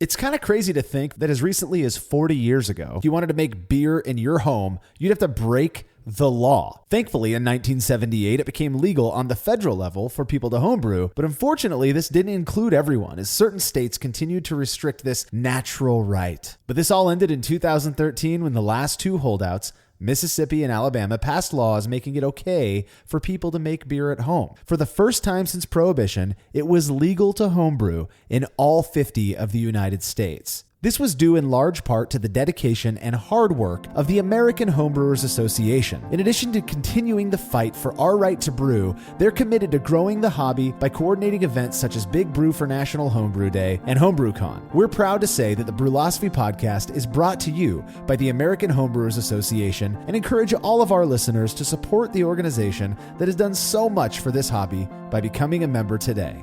It's kind of crazy to think that as recently as 40 years ago, if you wanted to make beer in your home, you'd have to break the law. Thankfully, in 1978, it became legal on the federal level for people to homebrew, but unfortunately, this didn't include everyone, as certain states continued to restrict this natural right. But this all ended in 2013 when the last two holdouts, Mississippi and Alabama, passed laws making it okay for people to make beer at home. For the first time since Prohibition, it was legal to homebrew in all 50 of the United States. This was due in large part to the dedication and hard work of the American Homebrewers Association. In addition to continuing the fight for our right to brew, they're committed to growing the hobby by coordinating events such as Big Brew for National Homebrew Day and HomebrewCon. We're proud to say that the Brewlosophy podcast is brought to you by the American Homebrewers Association and encourage all of our listeners to support the organization that has done so much for this hobby by becoming a member today.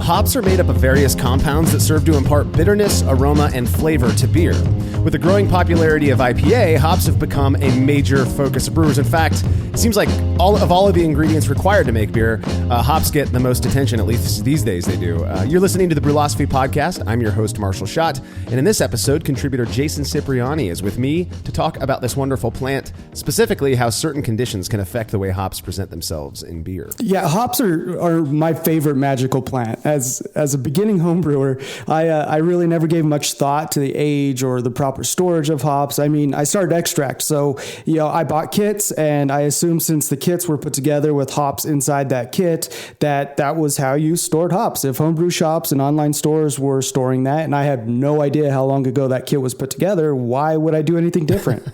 Hops are made up of various compounds that serve to impart bitterness, aroma, and flavor to beer. With the growing popularity of IPA, hops have become a major focus of brewers. In fact, it seems like all of the ingredients required to make beer, hops get the most attention, at least these days they do. You're listening to the Brewlosophy podcast. I'm your host, Marshall Schott, and in this episode, contributor Jason Cipriani is with me to talk about this wonderful plant, specifically how certain conditions can affect the way hops present themselves in beer. Yeah, hops are my favorite magical plant. As a beginning home brewer, I really never gave much thought to the age or the proper storage of hops. I mean, I started extract, so I bought kits, and I assumed since the kits were put together with hops inside that kit, that was how you stored hops. If homebrew shops and online stores were storing that, and I had no idea how long ago that kit was put together, why would I do anything different?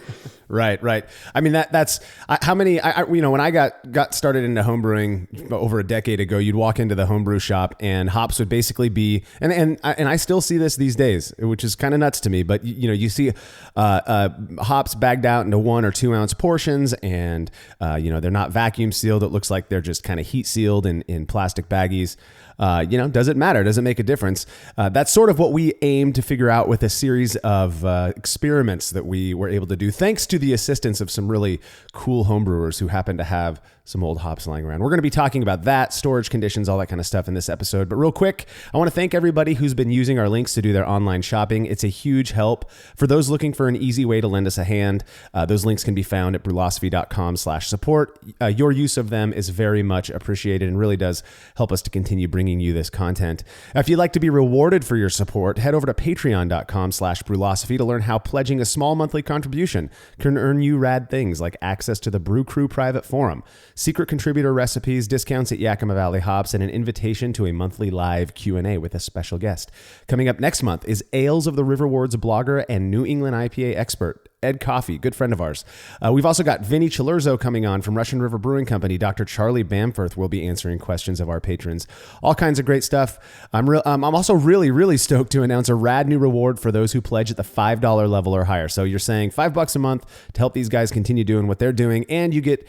Right. I mean, that's how many, when I got started into homebrewing over a decade ago, you'd walk into the homebrew shop and hops would basically be, and I still see this these days, which is kind of nuts to me, but you see hops bagged out into 1 or 2 ounce portions, and they're not vacuum sealed. It looks like they're just kind of heat sealed in plastic baggies. Does it matter? Does it make a difference? That's sort of what we aim to figure out with a series of experiments that we were able to do, thanks to the assistance of some really cool homebrewers who happen to have some old hops lying around. We're going to be talking about that, storage conditions, all that kind of stuff in this episode. But real quick, I want to thank everybody who's been using our links to do their online shopping. It's a huge help. For those looking for an easy way to lend us a hand, those links can be found at brewlosophy.com/support. Your use of them is very much appreciated and really does help us to continue bringing you this content. If you'd like to be rewarded for your support, head over to patreon.com/brewlosophy to learn how pledging a small monthly contribution can earn you rad things like access to the Brew Crew private forum, secret contributor recipes, discounts at Yakima Valley Hops, and an invitation to a monthly live Q&A with a special guest. Coming up next month is Ales of the Riverwards blogger and New England IPA expert, Ed Coffey, good friend of ours. We've also got Vinny Chilurzo coming on from Russian River Brewing Company. Dr. Charlie Bamforth will be answering questions of our patrons. All kinds of great stuff. I'm also really, really stoked to announce a rad new reward for those who pledge at the $5 level or higher. So you're saying $5 a month to help these guys continue doing what they're doing, and you get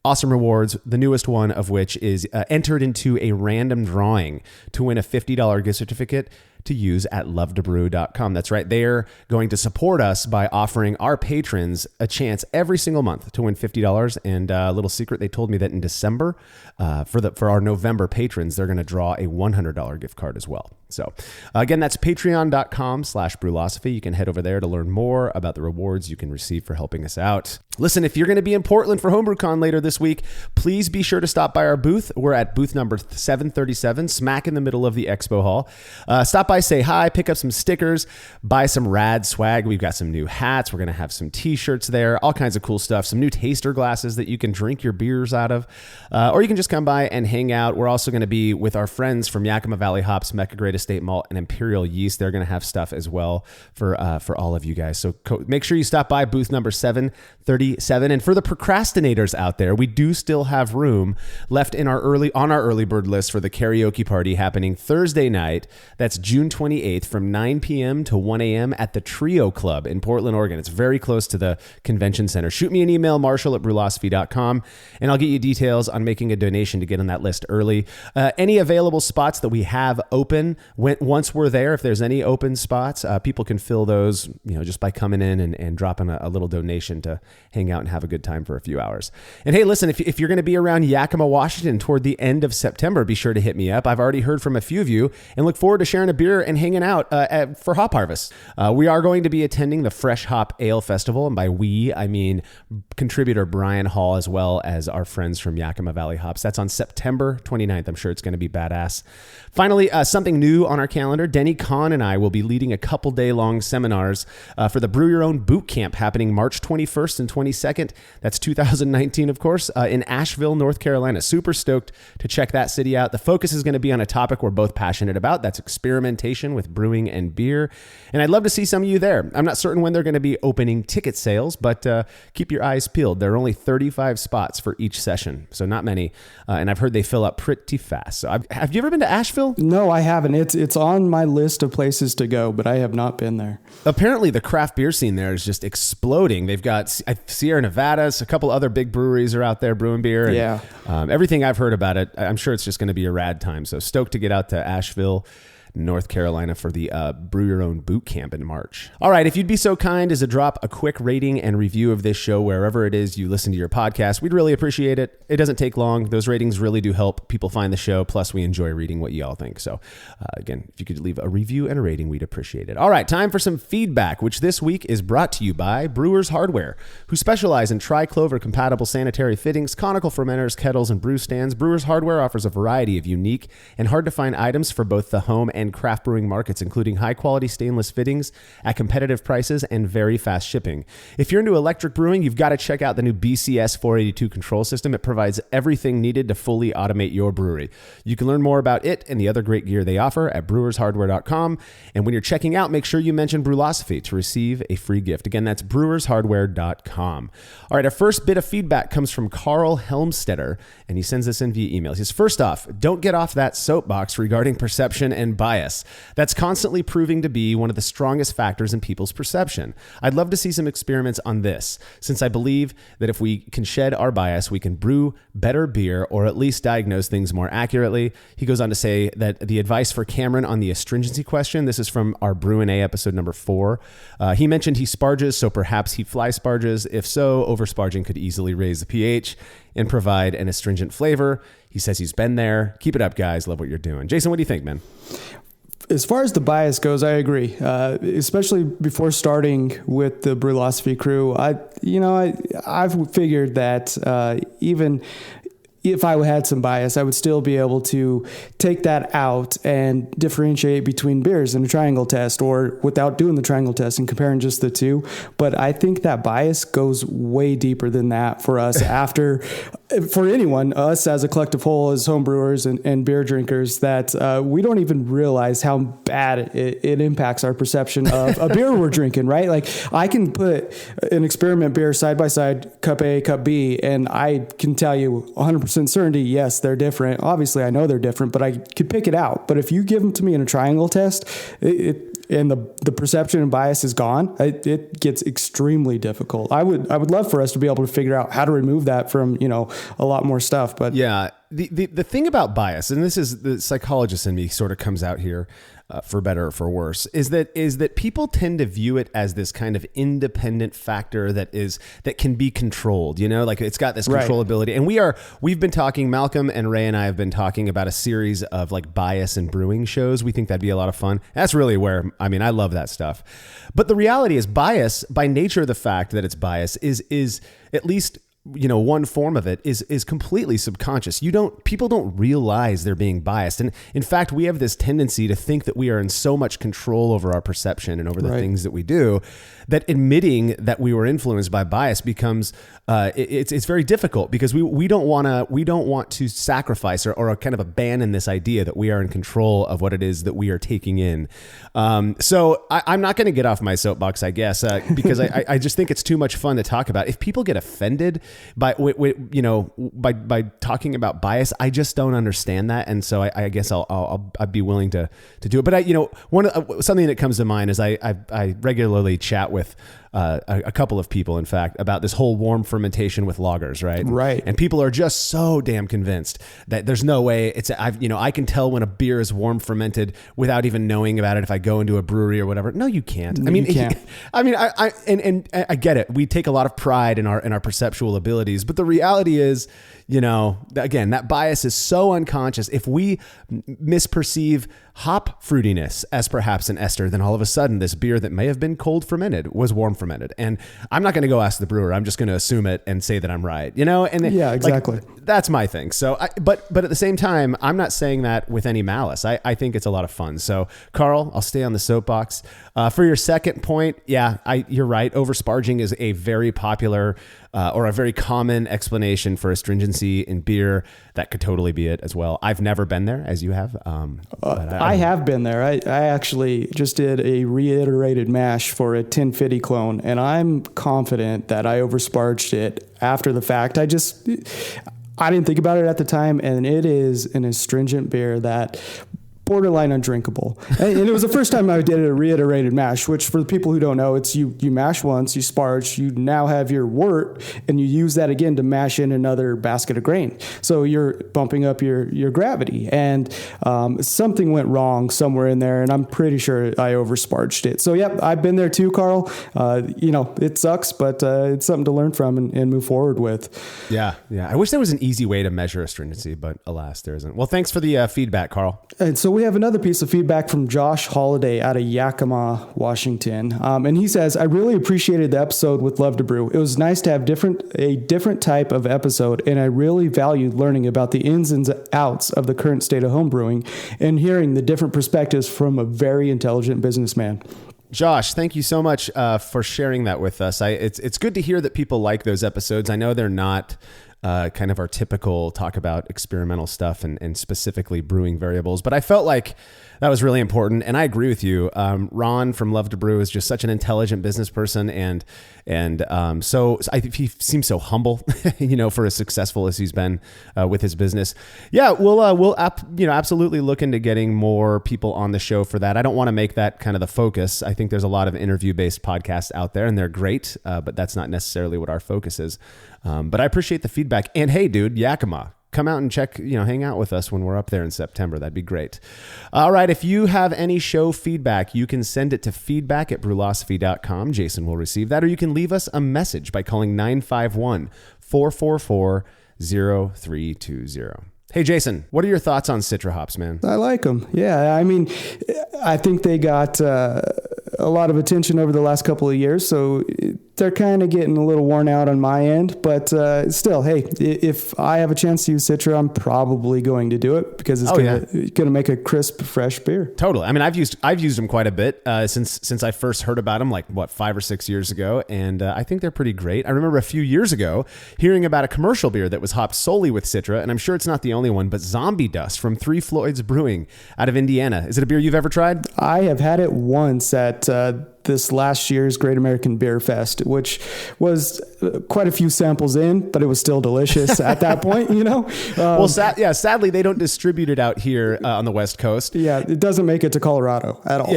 awesome rewards, the newest one of which is entered into a random drawing to win a $50 gift certificate to use at lovetobrew.com. That's right. They're going to support us by offering our patrons a chance every single month to win $50. And a little secret, they told me that in December, for our November patrons, they're going to draw a $100 gift card as well. So again, that's patreon.com/brewlosophy. You can head over there to learn more about the rewards you can receive for helping us out. Listen, if you're going to be in Portland for HomebrewCon later this week, please be sure to stop by our booth. We're at booth number 737, smack in the middle of the expo hall. Stop by, say hi, pick up some stickers, buy some rad swag. We've got some new hats. We're going to have some t-shirts there, all kinds of cool stuff, some new taster glasses that you can drink your beers out of, or you can just come by and hang out. We're also going to be with our friends from Yakima Valley Hops, Mecca Great Estate Malt, and Imperial Yeast. They're going to have stuff as well for all of you guys. So make sure you stop by booth number 737. And for the procrastinators out there, we do still have room left on our early bird list for the karaoke party happening Thursday night. That's June 28th from 9 p.m. to 1 a.m. at the Trio Club in Portland, Oregon. It's very close to the convention center. Shoot me an email, marshall@brewlosophy.com, and I'll get you details on making a donation to get on that list early. Any available spots that we have open once we're there, if there's any open spots, people can fill those, just by coming in and dropping a little donation to hang out and have a good time for a few hours. And hey, listen, if you're going to be around Yakima, Washington toward the end of September, be sure to hit me up. I've already heard from a few of you and look forward to sharing a beer and hanging out for Hop Harvest. We are going to be attending the Fresh Hop Ale Festival, and by we, I mean contributor Brian Hall, as well as our friends from Yakima Valley Hops. That's on September 29th. I'm sure it's going to be badass. Finally, something new on our calendar. Denny Kahn and I will be leading a couple day-long seminars for the Brew Your Own Boot Camp happening March 21st and 22nd. That's 2019, of course, in Asheville, North Carolina. Super stoked to check that city out. The focus is going to be on a topic we're both passionate about. That's experimentation with brewing and beer. And I'd love to see some of you there. I'm not certain when they're going to be opening ticket sales, but keep your eyes peeled. There are only 35 spots for each session, so not many. And I've heard they fill up pretty fast. So have you ever been to Asheville? No, I haven't. It's on my list of places to go, but I have not been there. Apparently, the craft beer scene there is just exploding. They've got Sierra Nevadas, a couple other big breweries are out there brewing beer. And, yeah. Everything I've heard about it, I'm sure it's just going to be a rad time. So stoked to get out to Asheville, North Carolina for the Brew Your Own Boot Camp in March. All right, if you'd be so kind as to drop a quick rating and review of this show wherever it is you listen to your podcast, we'd really appreciate it. It doesn't take long. Those ratings really do help people find the show. Plus, we enjoy reading what you all think. So again, if you could leave a review and a rating, we'd appreciate it. All right, time for some feedback, which this week is brought to you by Brewers Hardware, who specialize in tri-clover compatible sanitary fittings, conical fermenters, kettles, and brew stands. Brewers Hardware offers a variety of unique and hard to find items for both the home and craft brewing markets, including high-quality stainless fittings at competitive prices and very fast shipping. If you're into electric brewing, you've got to check out the new BCS 482 control system. It provides everything needed to fully automate your brewery. You can learn more about it and the other great gear they offer at brewershardware.com. And when you're checking out, make sure you mention Brewlosophy to receive a free gift. Again, that's brewershardware.com. All right, our first bit of feedback comes from Carl Helmstetter, and he sends this in via email. He says, first off, don't get off that soapbox regarding perception and bias. That's constantly proving to be one of the strongest factors in people's perception. I'd love to see some experiments on this, since I believe that if we can shed our bias, we can brew better beer or at least diagnose things more accurately. He goes on to say that the advice for Cameron on the astringency question, this is from our Brew and A episode number 4. He mentioned he sparges, so perhaps he fly sparges. If so, oversparging could easily raise the pH and provide an astringent flavor. He says he's been there. Keep it up, guys. Love what you're doing. Jason, what do you think, man? As far as the bias goes, I agree. Especially before starting with the Brewlosophy crew, I've figured that even if I had some bias, I would still be able to take that out and differentiate between beers in a triangle test, or without doing the triangle test and comparing just the two. But I think that bias goes way deeper than that for us for anyone, us as a collective whole, as homebrewers and beer drinkers, that we don't even realize how bad it impacts our perception of a beer we're drinking, right? Like, I can put an experiment beer side by side, cup A, cup B, and I can tell you 100% certainty, yes, they're different. Obviously, I know they're different, but I could pick it out. But if you give them to me in a triangle test, and the perception and bias is gone, it gets extremely difficult. I would love for us to be able to figure out how to remove that from, a lot more stuff. But yeah, the thing about bias, and this is the psychologist in me sort of comes out here, for better or for worse, is that people tend to view it as this kind of independent factor that can be controlled, like it's got this controllability. And we've been talking, Malcolm and Ray and I have been talking about a series of like bias and brewing shows. We think that'd be a lot of fun. That's really where, I love that stuff. But the reality is, bias, by nature of the fact that it's bias, is at least, one form of it is completely subconscious. People don't realize they're being biased. And in fact, we have this tendency to think that we are in so much control over our perception and over the things that we do, that admitting that we were influenced by bias becomes, it's very difficult, because we don't want to sacrifice or kind of abandon this idea that we are in control of what it is that we are taking in. So I'm not going to get off my soapbox, I guess, because I just think it's too much fun to talk about. If people get offended by talking about bias, I just don't understand that, and so I guess I'd be willing to do it. But something that comes to mind is I regularly chat with a couple of people, in fact, about this whole warm fermentation with lagers, right? Right. And people are just so damn convinced that there's no way I can tell when a beer is warm fermented without even knowing about it if I go into a brewery or whatever. No, you can't. No, you can't. I get it. We take a lot of pride in our perceptual abilities, but the reality is, again, that bias is so unconscious. If we misperceive hop fruitiness as perhaps an ester, then all of a sudden this beer that may have been cold fermented was warm fermented. And I'm not going to go ask the brewer. I'm just going to assume it and say that I'm right, And yeah, exactly. That's my thing. So, but at the same time, I'm not saying that with any malice. I think it's a lot of fun. So, Carl, I'll stay on the soapbox. For your second point, yeah, you're right. Oversparging is a very popular or a very common explanation for astringency in beer. That could totally be it as well. I've never been there, as you have. But I have been there. I actually just did a reiterated mash for a 1050 clone, and I'm confident that I oversparged it after the fact. I didn't think about it at the time, and it is an astringent beer that borderline undrinkable. And it was the first time I did a reiterated mash, which for the people who don't know, it's you mash once, you sparge, you now have your wort, and you use that again to mash in another basket of grain. So you're bumping up your gravity. And something went wrong somewhere in there, and I'm pretty sure I oversparged it. So yep, I've been there too, Carl. It sucks, but it's something to learn from and move forward with. Yeah. I wish there was an easy way to measure astringency, but alas, there isn't. Well, thanks for the feedback, Carl. And so we have another piece of feedback from Josh Holiday out of Yakima, Washington. And he says, I really appreciated the episode with Love to Brew. It was nice to have a different type of episode, and I really valued learning about the ins and outs of the current state of homebrewing and hearing the different perspectives from a very intelligent businessman. Josh, thank you so much for sharing that with us. It's good to hear that people like those episodes. I know they're not kind of our typical talk about experimental stuff and specifically brewing variables, but I felt like that was really important. And I agree with you. Ron from Love to Brew is just such an intelligent business person. So I think he seems so humble, for as successful as he's been with his business. Yeah, we'll absolutely look into getting more people on the show for that. I don't want to make that kind of the focus. I think there's a lot of interview-based podcasts out there, and they're great, but that's not necessarily what our focus is. But I appreciate the feedback. And hey, dude, Yakima, come out and check, hang out with us when we're up there in September. That'd be great. All right. If you have any show feedback, you can send it to feedback@brewlosophy.com. Jason will receive that, or you can leave us a message by calling 951-444-0320. Hey, Jason, what are your thoughts on Citra hops, man? I like them. Yeah. I mean, I think they got a lot of attention over the last couple of years, so they're kind of getting a little worn out on my end, but still, hey, if I have a chance to use Citra, I'm probably going to do it because it's going to make a crisp, fresh beer. Totally. I mean, I've used them quite a bit since I first heard about them, 5 or 6 years ago, and I think they're pretty great. I remember a few years ago hearing about a commercial beer that was hopped solely with Citra, and I'm sure it's not the only one, but Zombie Dust from Three Floyds Brewing out of Indiana. Is it a beer you've ever tried? I have had it once at this last year's Great American Beer Fest, which was quite a few samples in, but it was still delicious at that point, Well, sadly, they don't distribute it out here on the West Coast. Yeah, it doesn't make it to Colorado at all.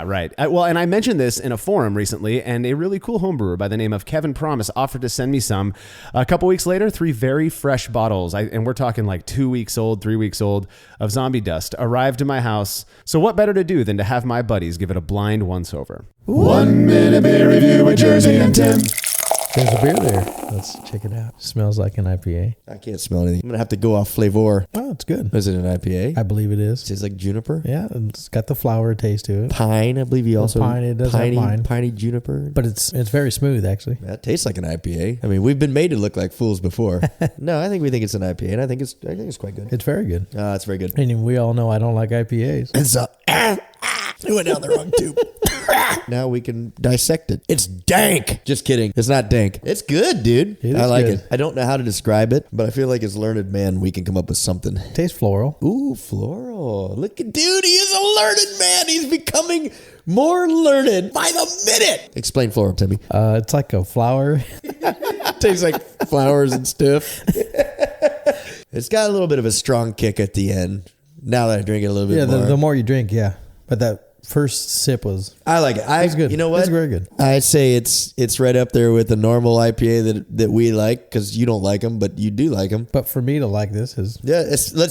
Right. Well, and I mentioned this in a forum recently, and a really cool homebrewer by the name of Kevin Promise offered to send me some. A couple weeks later, 3 very fresh bottles, and we're talking 2 weeks old, 3 weeks old, of Zombie Dust arrived to my house. So what better to do than to have my buddies give it a blind once-over? 1 minute beer review with Jersey and Tim. There's a beer there. Let's check it out. Smells like an IPA. I can't smell anything. I'm going to have to go off flavor. Oh, it's good. Is it an IPA? I believe it is. Tastes like juniper? Yeah, it's got the flower taste to it. Pine, I believe he also... Pine, it does have pine. Piney juniper. But it's very smooth, actually. Yeah, it tastes like an IPA. I mean, we've been made to look like fools before. No, I think we think it's an IPA, and I think it's quite good. It's very good. It's very good. And we all know I don't like IPAs. It's it went down the wrong tube. Now we can dissect it. It's dank. Just kidding. It's not dank. It's good, dude. I like it. I don't know how to describe it, but I feel like as learned man, we can come up with something. Tastes floral. Ooh, floral. Look at dude. He is a learned man. He's becoming more learned by the minute. Explain floral to me. It's like a flower. Tastes like flowers and stuff. It's got a little bit of a strong kick at the end. Now that I drink it a little bit more. The more you drink, yeah. But that first sip was. I like it. It was good. You know what? It's very good. I'd say it's right up there with the normal IPA that we like, because you don't like them, but you do like them. But for me to like this is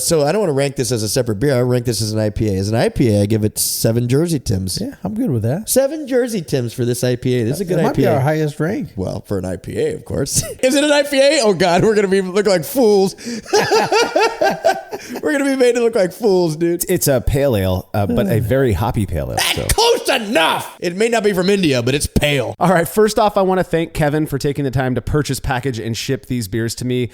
So I don't want to rank this as a separate beer. I rank this as an IPA. As an IPA, I give it 7 Jersey Tims. yeah, I'm good with that. 7 Jersey Tims for this IPA. This is a good It IPA. might be our highest rank. Well, for an IPA, of course. Is it an IPA? Oh God, we're gonna be look like fools. We're gonna be made to look like fools, dude. It's a pale ale, but a very hoppy pale ale. So. Close enough. It may not be from India, but it's pale. All right. First off, I want to thank Kevin for taking the time to purchase, package, and ship these beers to me.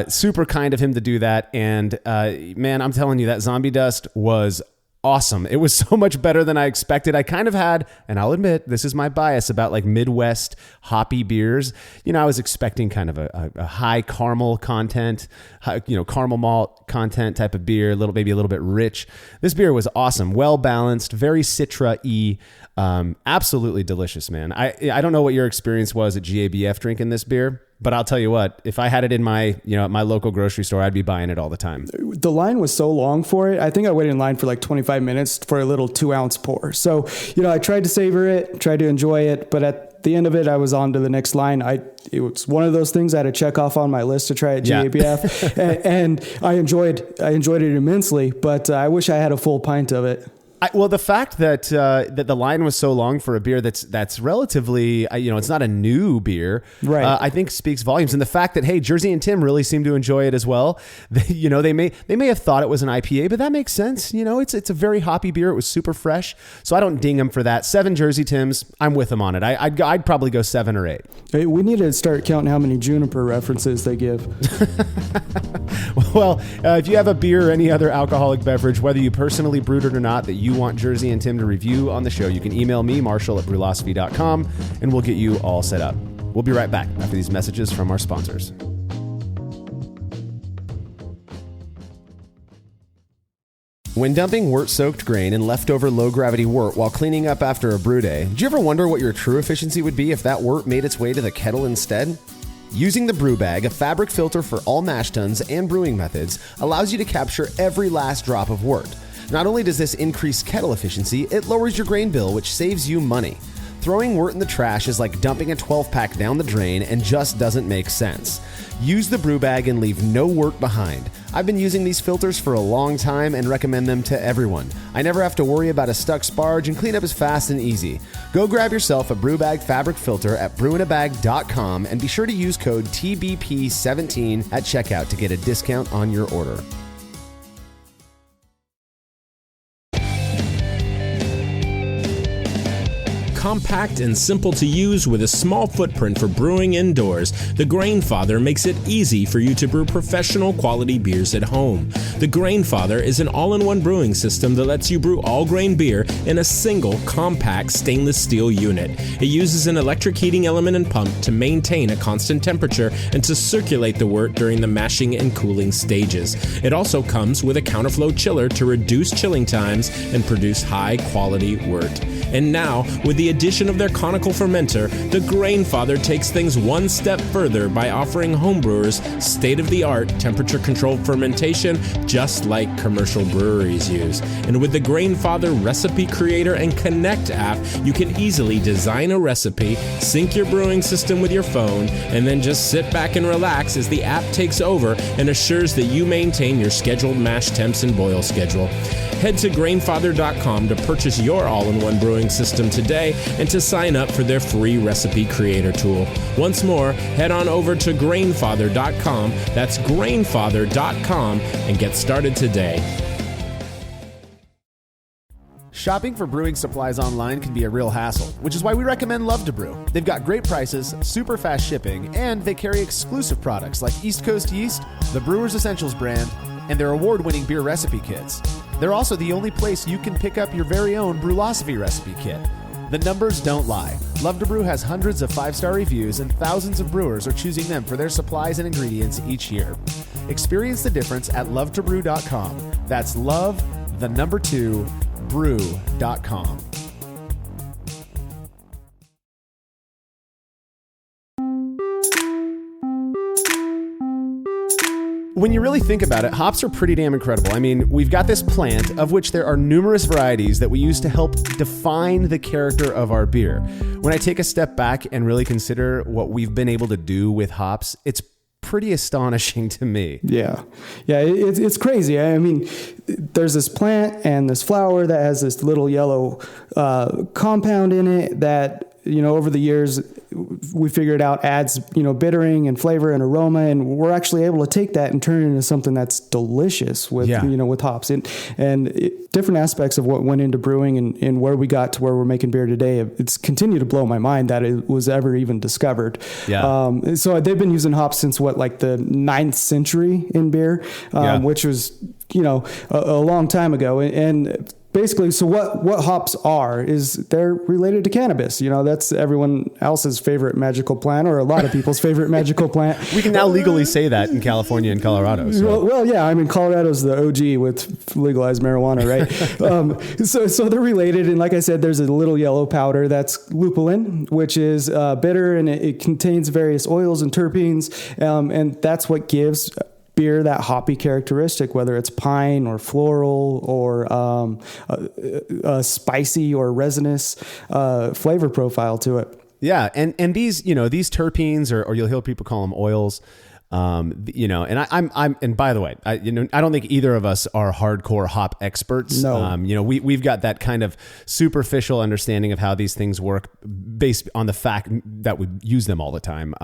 Super kind of him to do that. And man, I'm telling you, that Zombie Dust was awesome. It was so much better than I expected. I kind of had, and I'll admit, this is my bias about like Midwest hoppy beers. You know, I was expecting kind of a high caramel content, caramel malt content type of beer, maybe a little bit rich. This beer was awesome. Well balanced, very Citra-y. Absolutely delicious, man. I don't know what your experience was at GABF drinking this beer, but I'll tell you what, if I had it in my, at my local grocery store, I'd be buying it all the time. The line was so long for it. I think I waited in line for like 25 minutes for a little 2-ounce pour. So, I tried to savor it, tried to enjoy it, but at the end of it, I was on to the next line. It was one of those things I had to check off on my list to try at GABF, and I enjoyed it immensely, but I wish I had a full pint of it. Well, the fact that the line was so long for a beer that's relatively, it's not a new beer, right? I think speaks volumes. And the fact that, hey, Jersey and Tim really seem to enjoy it as well. They may have thought it was an IPA, but that makes sense. It's a very hoppy beer. It was super fresh, so I don't ding them for that. 7 Jersey Tims, I'm with them on it. I'd probably go 7 or 8. Hey, we need to start counting how many Juniper references they give. Well, if you have a beer or any other alcoholic beverage, whether you personally brewed it or not, that you want Jersey and Tim to review on the show, you can email me, Marshall@brewlosophy.com, and we'll get you all set up. We'll be right back after these messages from our sponsors. When dumping wort-soaked grain and leftover low-gravity wort while cleaning up after a brew day, do you ever wonder what your true efficiency would be if that wort made its way to the kettle instead? Using the brew bag, a fabric filter for all mash tuns and brewing methods, allows you to capture every last drop of wort. Not only does this increase kettle efficiency, it lowers your grain bill, which saves you money. Throwing wort in the trash is like dumping a 12-pack down the drain and just doesn't make sense. Use the brew bag and leave no wort behind. I've been using these filters for a long time and recommend them to everyone. I never have to worry about a stuck sparge, and cleanup is fast and easy. Go grab yourself a brew bag fabric filter at brewinabag.com and be sure to use code TBP17 at checkout to get a discount on your order. Compact and simple to use with a small footprint for brewing indoors, the Grainfather makes it easy for you to brew professional quality beers at home. The Grainfather is an all-in-one brewing system that lets you brew all grain beer in a single compact stainless steel unit. It uses an electric heating element and pump to maintain a constant temperature and to circulate the wort during the mashing and cooling stages. It also comes with a counterflow chiller to reduce chilling times and produce high-quality wort. And now, with the addition of their conical fermenter, the Grainfather takes things one step further by offering homebrewers state-of-the-art temperature-controlled fermentation just like commercial breweries use. And with the Grainfather Recipe Creator and Connect app, you can easily design a recipe, sync your brewing system with your phone, and then just sit back and relax as the app takes over and assures that you maintain your scheduled mash temps and boil schedule. Head to Grainfather.com to purchase your all-in-one brewing system today and to sign up for their free recipe creator tool. Once more, head on over to Grainfather.com, that's Grainfather.com, and get started today. Shopping for brewing supplies online can be a real hassle, which is why we recommend Love to Brew. They've got great prices, super fast shipping, and they carry exclusive products like East Coast Yeast, the Brewers Essentials brand, and their award-winning beer recipe kits. They're also the only place you can pick up your very own Brewlosophy recipe kit. The numbers don't lie. Love to Brew has hundreds of 5-star reviews, and thousands of brewers are choosing them for their supplies and ingredients each year. Experience the difference at lovetobrew.com. That's love, the number 2, brew.com. when you really think about it, hops are pretty damn incredible. I mean, we've got this plant of which there are numerous varieties that we use to help define the character of our beer. When I take a step back and really consider what we've been able to do with hops, it's pretty astonishing to me. Yeah. It's crazy. I mean, there's this plant and this flower that has this little yellow compound in it that, over the years we figured out adds, bittering and flavor and aroma. And we're actually able to take that and turn it into something that's delicious with, with hops and different aspects of what went into brewing and where we got to where we're making beer today. It's continued to blow my mind that it was ever even discovered. Yeah. So they've been using hops since like the 9th century in beer, which was, a long time ago. And basically, so what hops are is they're related to cannabis. That's everyone else's favorite magical plant, or a lot of people's favorite magical plant. We can now legally say that in California and Colorado. So. Well, yeah. I mean, Colorado's the OG with legalized marijuana, right? So they're related. And like I said, there's a little yellow powder that's lupulin, which is bitter, and it contains various oils and terpenes. And that's what gives beer that hoppy characteristic, whether it's pine or floral or spicy or resinous flavor profile to it. Yeah, and these these terpenes or you'll hear people call them oils. And I'm and by the way, I don't think either of us are hardcore hop experts. No. We've got that kind of superficial understanding of how these things work based on the fact that we use them all the time.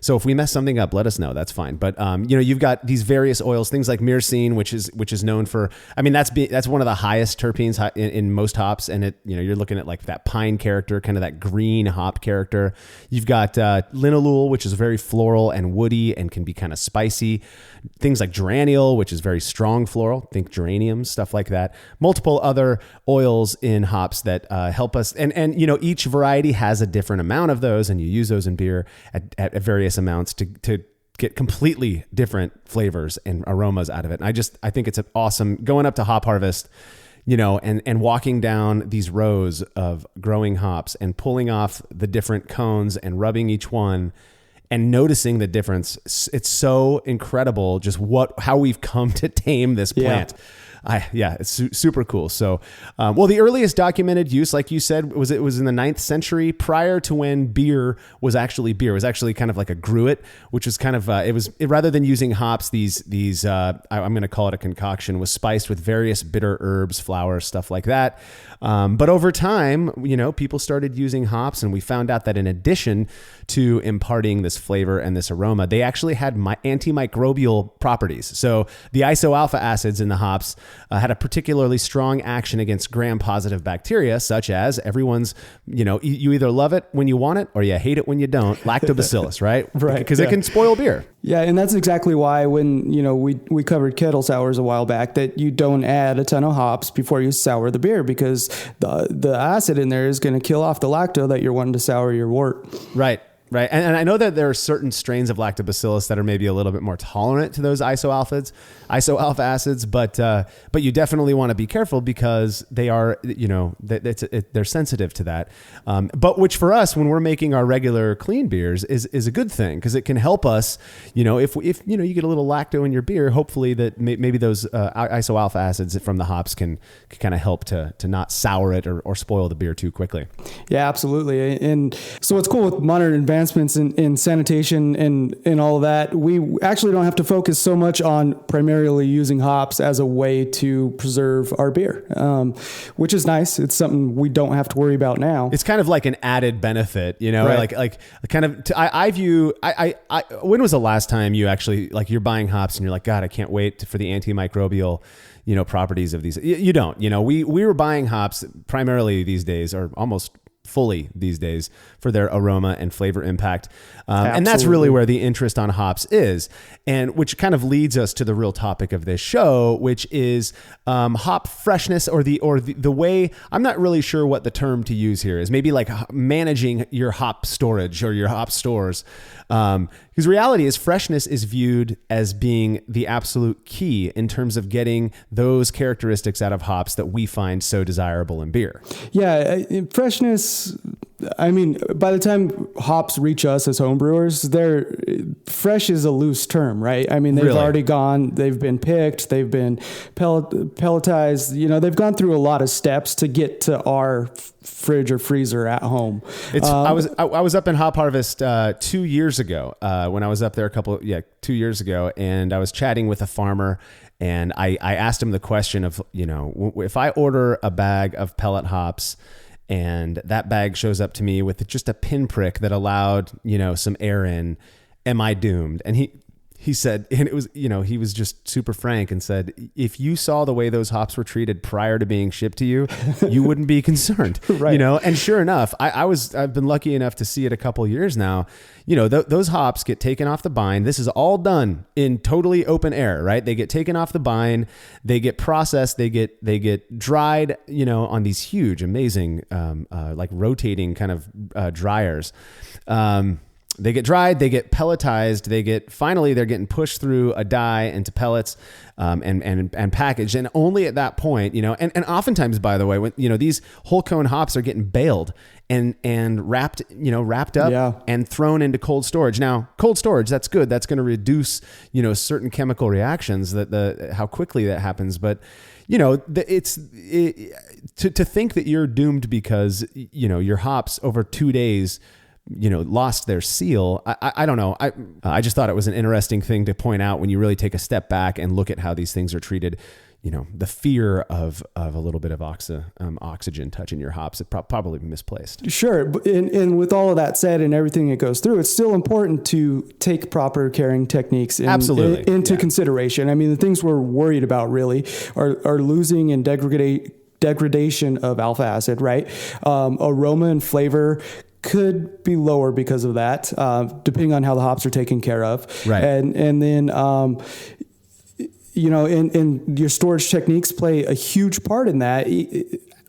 So if we mess something up, let us know. That's fine. But you've got these various oils, things like myrcene, which is known for. I mean, that's one of the highest terpenes in most hops, and you're looking at like that pine character, kind of that green hop character. You've got linalool, which is very floral and woody and can be kind of spicy. Things like geraniol, which is very strong floral. Think geraniums, stuff like that. Multiple other oils in hops that help us. And each variety has a different amount of those, and you use those in beer at various amounts to get completely different flavors and aromas out of it. And I think it's awesome going up to Hop Harvest, and walking down these rows of growing hops and pulling off the different cones and rubbing each one and noticing the difference. It's so incredible just how we've come to tame this plant. It's super cool. So, the earliest documented use, like you said, was in the 9th century, prior to when beer was actually beer. It was actually kind of like a gruit, which was kind of, rather than using hops, these I'm going to call it a concoction, was spiced with various bitter herbs, flowers, stuff like that. But over time, people started using hops, and we found out that in addition to imparting this flavor and this aroma, they actually had antimicrobial properties. So the isoalpha acids in the hops had a particularly strong action against gram-positive bacteria, such as everyone's, you either love it when you want it or you hate it when you don't. Lactobacillus, right? Right. Because it can spoil beer. Yeah, and that's exactly why when, we covered kettle sours a while back, that you don't add a ton of hops before you sour the beer, because the acid in there is going to kill off the lacto that you're wanting to sour your wort. Right. Right. And I know that there are certain strains of lactobacillus that are maybe a little bit more tolerant to those isoalpha acids, but you definitely want to be careful because they are, they're sensitive to that. But which for us, when we're making our regular clean beers is a good thing, because it can help us, if you get a little lacto in your beer, hopefully that maybe those isoalpha acids from the hops can kind of help to not sour it or spoil the beer too quickly. Yeah, absolutely. And so what's cool with modern advancements in sanitation and all of that, we actually don't have to focus so much on primarily using hops as a way to preserve our beer, which is nice. It's something we don't have to worry about now. It's kind of like an added benefit, Right. like kind of. I view. When was the last time you actually you're buying hops and you're like, God, I can't wait for the antimicrobial properties of these. You don't. We were buying hops primarily these days, or almost fully these days, for their aroma and flavor impact. And that's really where the interest on hops is, and which kind of leads us to the real topic of this show, which is hop freshness, or the way, I'm not really sure what the term to use here is, maybe like managing your hop storage or your hop stores. Because reality is, freshness is viewed as being the absolute key in terms of getting those characteristics out of hops that we find so desirable in beer. Yeah, freshness things, I mean, by the time hops reach us as homebrewers, they're fresh is a loose term, right? I mean, they've Really? already gone, they've been picked, they've been pelletized, they've gone through a lot of steps to get to our fridge or freezer at home. I was up in Hop Harvest 2 years ago when I was up there 2 years ago, and I was chatting with a farmer, and I asked him the question of, if I order a bag of pellet hops and that bag shows up to me with just a pinprick that allowed, some air in, am I doomed? And he said, and it was, he was just super frank and said, if you saw the way those hops were treated prior to being shipped to you, you wouldn't be concerned, right. And sure enough, I've been lucky enough to see it a couple years now. Those hops get taken off the vine. This is all done in totally open air, right? They get taken off the vine, they get processed, they get dried, on these huge, amazing, like rotating kind of dryers. They get dried, they get pelletized, they're getting pushed through a die into pellets, and packaged. And only at that point, and oftentimes, by the way, when, these whole cone hops are getting baled and wrapped up and thrown into cold storage. Now, cold storage, that's good. That's going to reduce, certain chemical reactions how quickly that happens. But, to think that you're doomed because, your hops over 2 days, lost their seal. I don't know. I just thought it was an interesting thing to point out when you really take a step back and look at how these things are treated. The fear of a little bit of oxygen touching your hops is probably misplaced. Sure. And with all of that said and everything that goes through, it's still important to take proper carrying techniques into consideration. I mean, the things we're worried about really are losing and degradation of alpha acid, right? Aroma and flavor could be lower because of that, depending on how the hops are taken care of. Right. And then, and your storage techniques play a huge part in that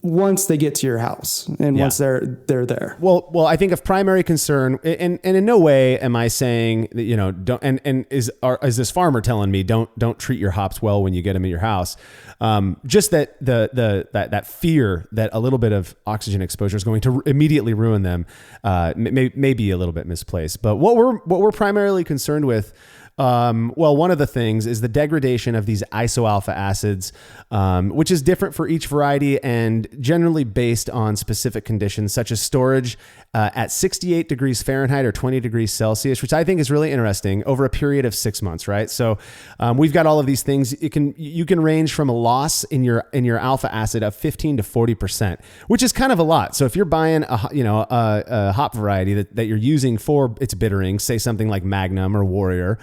once they get to your house and once they're there. Well, I think of primary concern, and in no way am I saying that, don't, and is this farmer telling me don't treat your hops well when you get them in your house. Just that that fear that a little bit of oxygen exposure is going to immediately ruin them, may be a little bit misplaced. But what we're primarily concerned with, one of the things is the degradation of these isoalpha acids, which is different for each variety and generally based on specific conditions such as storage at 68 degrees Fahrenheit or 20 degrees Celsius, which I think is really interesting over a period of 6 months, right? So we've got all of these things. You can range from a loss in your alpha acid of 15 to 40%, which is kind of a lot. So if you're buying a hop variety that you're using for its bittering, say something like Magnum or Warrior,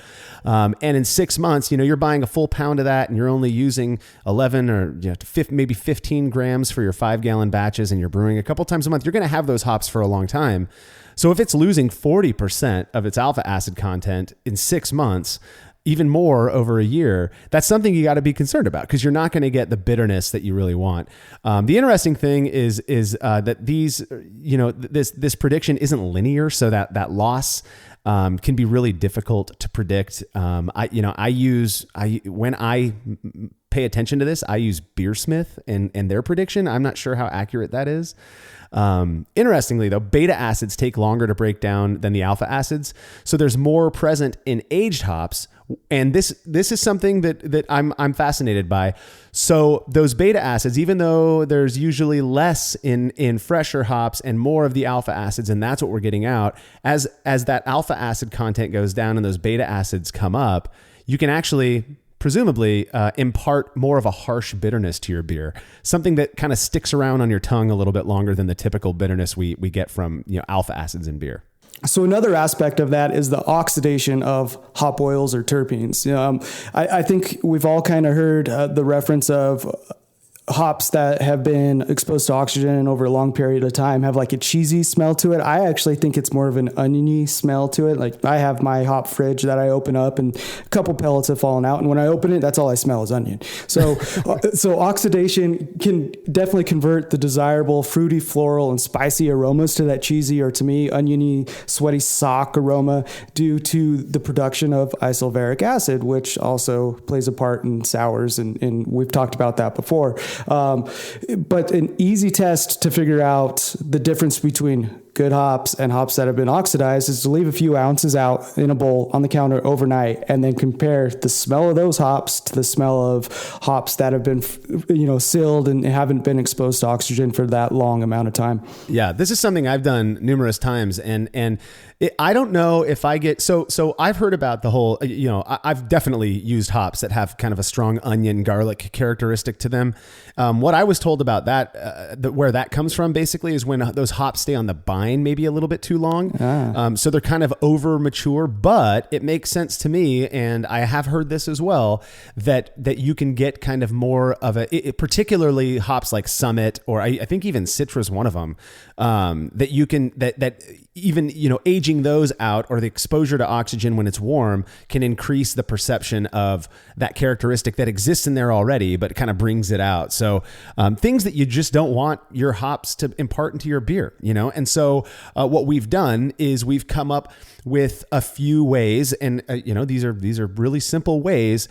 and in 6 months, you're buying a full pound of that and you're only using 11 or maybe 15 grams for your 5-gallon batches and you're brewing a couple times a month, you're going to have those hops for a long time. So if it's losing 40% of its alpha acid content in 6 months, even more over a year, that's something you got to be concerned about because you're not going to get the bitterness that you really want. The interesting thing is that these, this prediction isn't linear, so that loss can be really difficult to predict. When I pay attention to this, I use Beersmith and their prediction. I'm not sure how accurate that is. Interestingly though, beta acids take longer to break down than the alpha acids. So there's more present in aged hops. And this is something that I'm fascinated by. So those beta acids, even though there's usually less in fresher hops and more of the alpha acids, and that's what we're getting out, as that alpha acid content goes down and those beta acids come up, you can actually presumably impart more of a harsh bitterness to your beer, something that kind of sticks around on your tongue a little bit longer than the typical bitterness we get from alpha acids in beer. So another aspect of that is the oxidation of hop oils or terpenes. I think we've all kind of heard the reference of hops that have been exposed to oxygen over a long period of time have like a cheesy smell to it. I actually think it's more of an oniony smell to it. Like I have my hop fridge that I open up and a couple pellets have fallen out. And when I open it, that's all I smell is onion. So, so oxidation can definitely convert the desirable fruity, floral, and spicy aromas to that cheesy, or to me, oniony, sweaty sock aroma due to the production of isulfuric acid, which also plays a part in sours. And we've talked about that before. But an easy test to figure out the difference between good hops and hops that have been oxidized is to leave a few ounces out in a bowl on the counter overnight and then compare the smell of those hops to the smell of hops that have been, sealed and haven't been exposed to oxygen for that long amount of time. Yeah, this is something I've done numerous times, and I don't know if I get so I've heard about the whole, I've definitely used hops that have kind of a strong onion garlic characteristic to them. What I was told about that, where that comes from basically is when those hops stay on the vine maybe a little bit too long. So they're kind of over mature, but it makes sense to me, and I have heard this as well, that you can get kind of more of particularly hops like Summit, or I think even Citra's one of them, that you can, that even, aging those out or the exposure to oxygen when it's warm can increase the perception of that characteristic that exists in there already, but it kind of brings it out. So things that you just don't want your hops to impart into your beer, and so what we've done is we've come up with a few ways, and these are really simple ways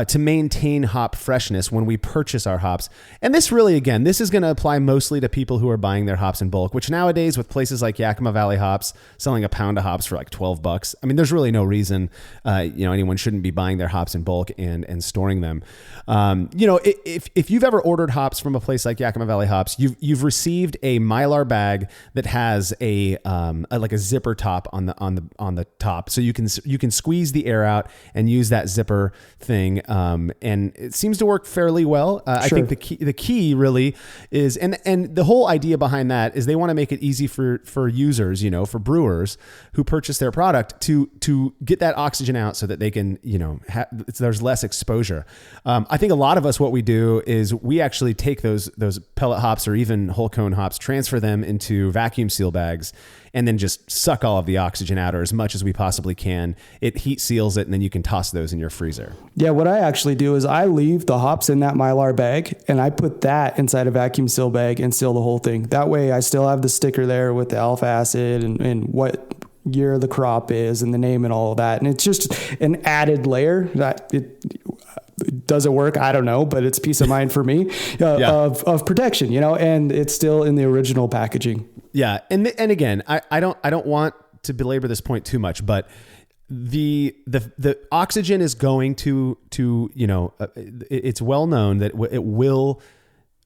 to maintain hop freshness when we purchase our hops. And this really, again, this is going to apply mostly to people who are buying their hops in bulk, which nowadays with places like Yakima Valley Hops selling a pound of hops for like $12, I mean, there's really no reason anyone shouldn't be buying their hops in bulk and storing them. If you've ever ordered hops from a place like Yakima Valley Hops, you've received a Mylar bag that has a zipper top on the top, so you can squeeze the air out and use that zipper thing, and it seems to work fairly well. Sure. I think the key really is, and the whole idea behind that is they want to make it easy for users, for brewers who purchase their product to get that oxygen out so that they can, there's less exposure. I think a lot of us, what we do is we actually take those pellet hops or even whole cone hops, transfer them into vacuum seal bags, and then just suck all of the oxygen out, or as much as we possibly can. It heat seals it, and then you can toss those in your freezer. Yeah, what I actually do is I leave the hops in that Mylar bag, and I put that inside a vacuum seal bag and seal the whole thing. That way I still have the sticker there with the alpha acid and what year the crop is and the name and all of that. And it's just an added layer that does it work? I don't know, but it's peace of mind for me of protection, and it's still in the original packaging. Yeah. And again, I don't want to belabor this point too much, but the oxygen is going to it's well known that it will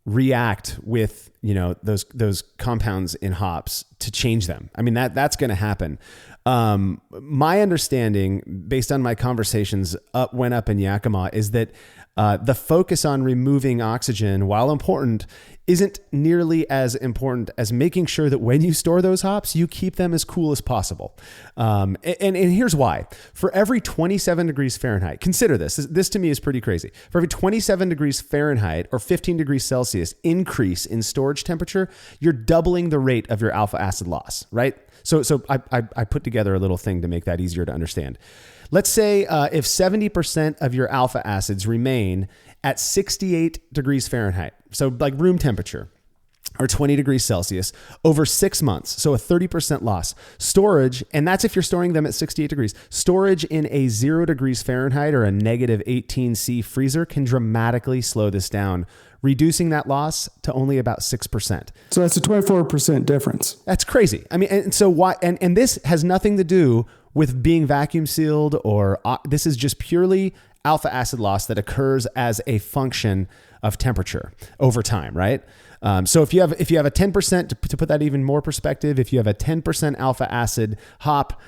react with, those compounds in hops to change them. I mean, that's going to happen. My understanding, based on my conversations went up in Yakima, is that the focus on removing oxygen, while important, isn't nearly as important as making sure that when you store those hops, you keep them as cool as possible. And here's why. For every 27 degrees Fahrenheit, consider this to me is pretty crazy. For every 27 degrees Fahrenheit or 15 degrees Celsius increase in storage temperature, you're doubling the rate of your alpha acid loss, right? So I put together a little thing to make that easier to understand. Let's say if 70% of your alpha acids remain at 68 degrees Fahrenheit, so like room temperature, or 20 degrees Celsius over 6 months, so a 30% loss. Storage, and that's if you're storing them at 68 degrees, storage in a 0 degrees Fahrenheit or a negative 18°C freezer can dramatically slow this down, reducing that loss to only about 6%. So that's a 24% difference. That's crazy. I mean, and so why, and this has nothing to do with being vacuum sealed, or this is just purely alpha acid loss that occurs as a function of temperature over time, right? So if you have a 10%, to put that even more perspective, if you have a 10% alpha acid hop,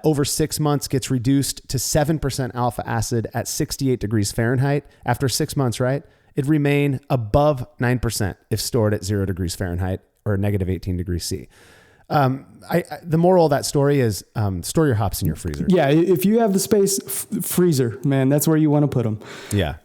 over 6 months gets reduced to 7% alpha acid at 68 degrees Fahrenheit. After 6 months, right? It'd remain above 9% if stored at 0 degrees Fahrenheit or negative 18 degrees C. The moral of that story is store your hops in your freezer. Yeah, if you have the space, freezer, man, that's where you want to put them. Yeah.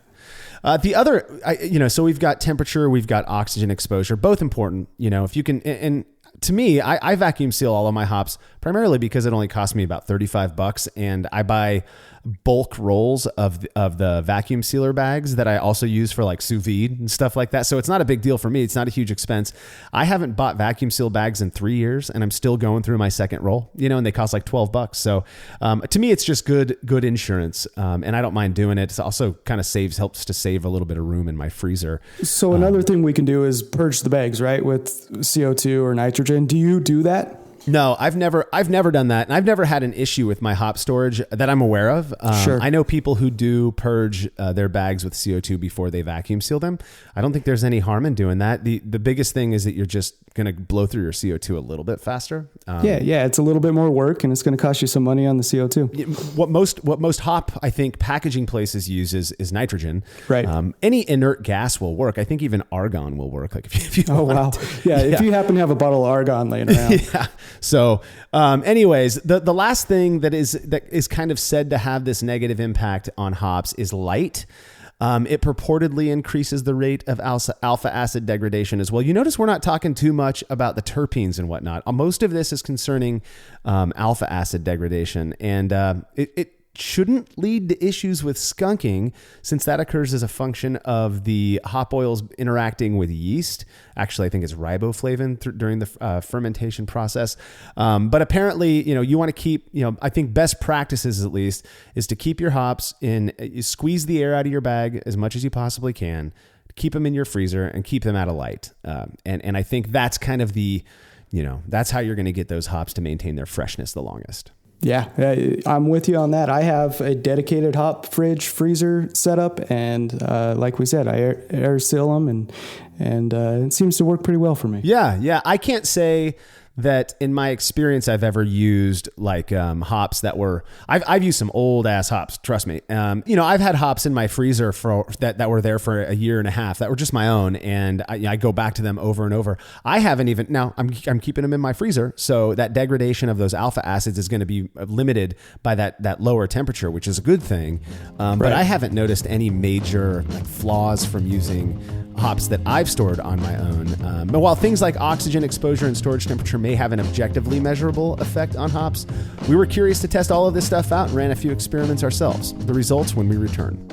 The other, so we've got temperature, we've got oxygen exposure, both important. If you can, and to me, I vacuum seal all of my hops primarily because it only cost me about $35, and I buy bulk rolls of the vacuum sealer bags that I also use for like sous vide and stuff like that. So it's not a big deal for me. It's not a huge expense. I haven't bought vacuum seal bags in 3 years, and I'm still going through my second roll, and they cost like $12. So to me, it's just good insurance. And I don't mind doing it. It also kind of helps to save a little bit of room in my freezer. So another thing we can do is purge the bags, right? With CO2 or nitrogen. Do you do that? No, I've never done that. And I've never had an issue with my hop storage that I'm aware of. Sure. I know people who do purge their bags with CO2 before they vacuum seal them. I don't think there's any harm in doing that. The biggest thing is that you're just going to blow through your CO2 a little bit faster. Yeah. It's a little bit more work, and it's going to cost you some money on the CO2. What most hop, I think, packaging places use is nitrogen. Right. Any inert gas will work. I think even argon will work. Like if you oh, wow. Yeah. If you happen to have a bottle of argon laying around. Yeah. So, anyways, the last thing that is kind of said to have this negative impact on hops is light. It purportedly increases the rate of alpha acid degradation as well. You notice we're not talking too much about the terpenes and whatnot. Most of this is concerning alpha acid degradation, and it shouldn't lead to issues with skunking, since that occurs as a function of the hop oils interacting with yeast. Actually, I think it's riboflavin during the fermentation process. But apparently, you want to keep, I think best practices at least is to keep your hops you squeeze the air out of your bag as much as you possibly can, keep them in your freezer and keep them out of light. And I think that's kind of that's how you're going to get those hops to maintain their freshness the longest. Yeah, I'm with you on that. I have a dedicated hop freezer setup, and like we said, I air seal them, and it seems to work pretty well for me. Yeah. I can't say that in my experience I've ever used like hops that were I've used some old ass hops, trust me. I've had hops in my freezer for that were there for a year and a half that were just my own, and I go back to them over and over. I haven't even now I'm keeping them in my freezer, so that degradation of those alpha acids is going to be limited by that lower temperature, which is a good thing. But I haven't noticed any major flaws from using hops that I've stored on my own. But while things like oxygen exposure and storage temperature may have an objectively measurable effect on hops, we were curious to test all of this stuff out and ran a few experiments ourselves. The results when we return.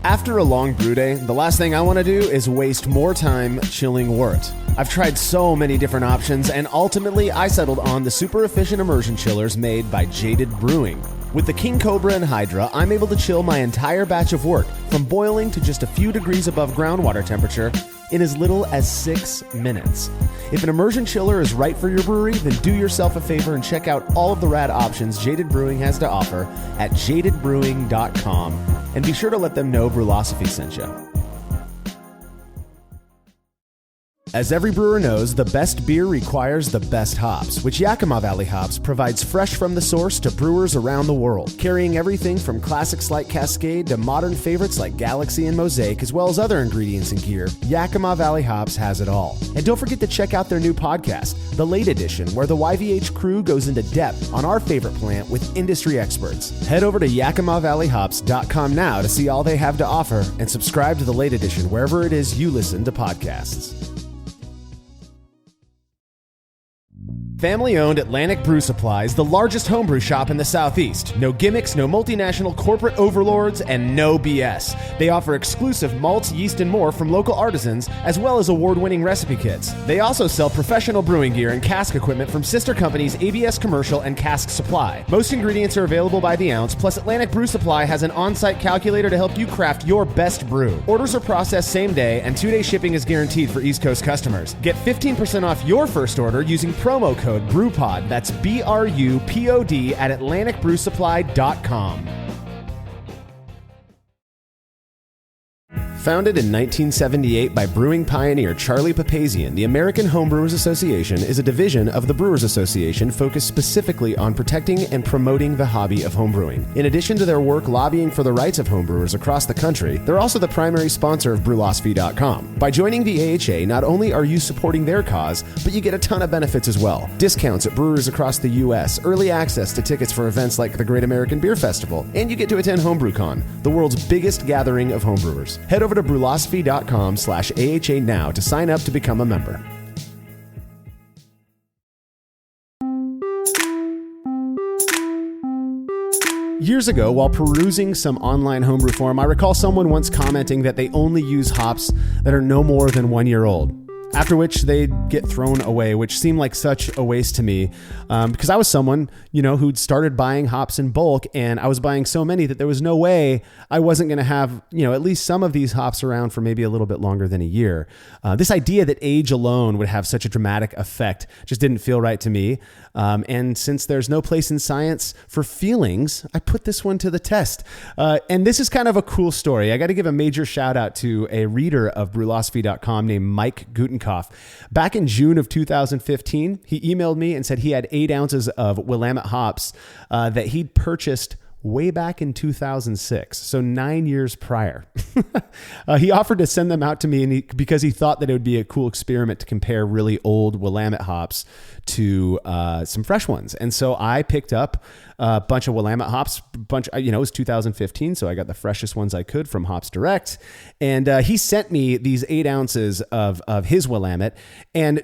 After a long brew day, the last thing I want to do is waste more time chilling wort. I've tried so many different options, and ultimately I settled on the super efficient immersion chillers made by Jaded Brewing. With the King Cobra and Hydra, I'm able to chill my entire batch of wort from boiling to just a few degrees above groundwater temperature in as little as 6 minutes. If an immersion chiller is right for your brewery, then do yourself a favor and check out all of the rad options Jaded Brewing has to offer at jadedbrewing.com, and be sure to let them know Brewlosophy sent you. As every brewer knows, the best beer requires the best hops, which Yakima Valley Hops provides fresh from the source to brewers around the world, carrying everything from classics like Cascade to modern favorites like Galaxy and Mosaic, as well as other ingredients and gear. Yakima Valley Hops has it all. And don't forget to check out their new podcast, The Late Edition, where the YVH crew goes into depth on our favorite plant with industry experts. Head over to YakimaValleyHops.com now to see all they have to offer, and subscribe to The Late Edition wherever it is you listen to podcasts. Family-owned Atlantic Brew Supply is the largest homebrew shop in the Southeast. No gimmicks, no multinational corporate overlords, and no BS. They offer exclusive malts, yeast, and more from local artisans, as well as award-winning recipe kits. They also sell professional brewing gear and cask equipment from sister companies ABS Commercial and Cask Supply. Most ingredients are available by the ounce, plus Atlantic Brew Supply has an on-site calculator to help you craft your best brew. Orders are processed same day, and 2-day shipping is guaranteed for East Coast customers. Get 15% off your first order using promo code BREWPOD. That's BRUPOD at AtlanticBrewSupply.com. Founded in 1978 by brewing pioneer Charlie Papazian, the American Homebrewers Association is a division of the Brewers Association focused specifically on protecting and promoting the hobby of homebrewing. In addition to their work lobbying for the rights of homebrewers across the country, they're also the primary sponsor of Brewlosophy.com. By joining the AHA, not only are you supporting their cause, but you get a ton of benefits as well. Discounts at breweries across the U.S., early access to tickets for events like the Great American Beer Festival, and you get to attend HomebrewCon, the world's biggest gathering of homebrewers. Head over to Brewlosophy.com/AHA now to sign up to become a member. Years ago, while perusing some online homebrew forum, I recall someone once commenting that they only use hops that are no more than 1 year old, after which they'd get thrown away, which seemed like such a waste to me, because I was someone, who'd started buying hops in bulk, and I was buying so many that there was no way I wasn't going to have, at least some of these hops around for maybe a little bit longer than a year. This idea that age alone would have such a dramatic effect just didn't feel right to me. And since there's no place in science for feelings, I put this one to the test. And this is kind of a cool story. I got to give a major shout out to a reader of Brewlosophy.com named Mike Gutenkoff. Back in June of 2015, he emailed me and said he had 8 ounces of Willamette hops that he'd purchased way back in 2006, so 9 years prior. He offered to send them out to me because he thought that it would be a cool experiment to compare really old Willamette hops to some fresh ones. And so I picked up a bunch of Willamette hops, it was 2015, so I got the freshest ones I could from Hops Direct. And he sent me these 8 ounces of his Willamette, and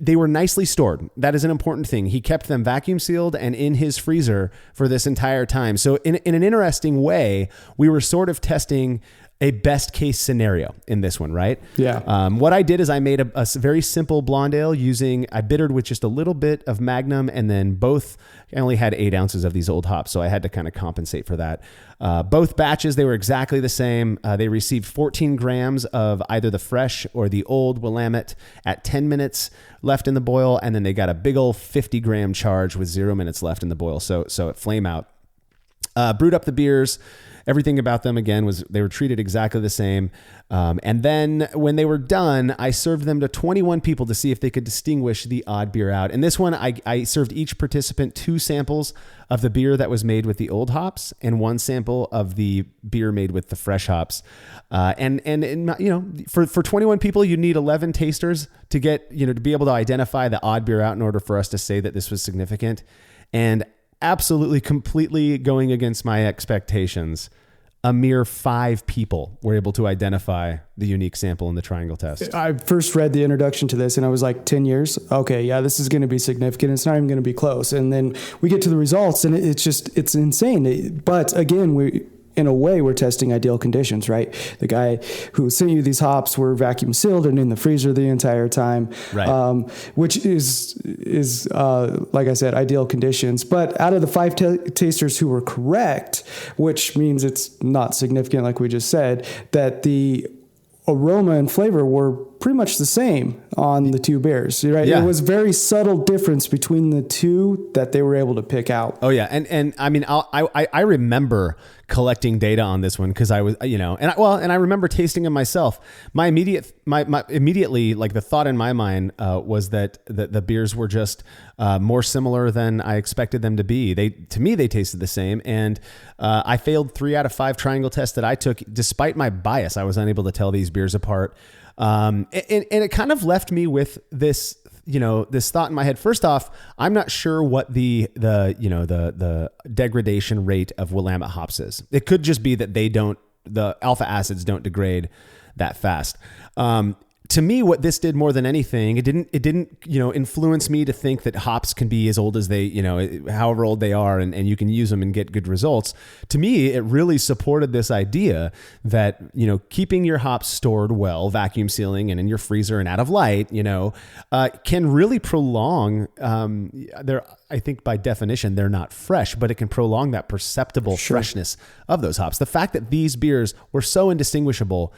they were nicely stored. That is an important thing. He kept them vacuum sealed and in his freezer for this entire time. So in an interesting way, we were sort of testing a best case scenario in this one, right? Yeah. What I did is I made a very simple blonde ale I bittered with just a little bit of Magnum, and then I only had 8 ounces of these old hops, so I had to kind of compensate for that. Both batches, they were exactly the same. They received 14 grams of either the fresh or the old Willamette at 10 minutes left in the boil, and then they got a big old 50-gram charge with 0 minutes left in the boil, so at flame out. Brewed up the beers. Everything about them, again, they were treated exactly the same. And then when they were done, I served them to 21 people to see if they could distinguish the odd beer out. And this one, I served each participant 2 samples of the beer that was made with the old hops and 1 sample of the beer made with the fresh hops. And for 21 people, you need 11 tasters to get, to be able to identify the odd beer out in order for us to say that this was significant. And absolutely, completely going against my expectations, a mere 5 people were able to identify the unique sample in the triangle test. I first read the introduction to this and I was like, 10 years? Okay, yeah, this is going to be significant. It's not even going to be close. And then we get to the results and it's insane. But again, in a way, we're testing ideal conditions, right? The guy who sent you these hops were vacuum sealed and in the freezer the entire time, right. Which is like I said, ideal conditions. But out of the 5 tasters who were correct, which means it's not significant, like we just said, that the aroma and flavor were pretty much the same on the 2 beers, right? Yeah. It was very subtle difference between the 2 that they were able to pick out. Oh yeah. And I mean, I remember collecting data on this one because I was, and I remember tasting them myself. My immediately, like the thought in my mind was that the beers were just more similar than I expected them to be. To me, they tasted the same. And I failed 3 out of 5 triangle tests that I took. Despite my bias, I was unable to tell these beers apart. And it kind of left me with this, this thought in my head. First off, I'm not sure what the degradation rate of Willamette hops is. It could just be that the alpha acids don't degrade that fast. To me, what this did more than anything, it didn't, influence me to think that hops can be as old as they, however old they are, and you can use them and get good results. To me, it really supported this idea that, keeping your hops stored well, vacuum sealing and in your freezer and out of light, can really prolong, I think by definition, they're not fresh, but it can prolong that perceptible freshness of those hops. The fact that these beers were so indistinguishable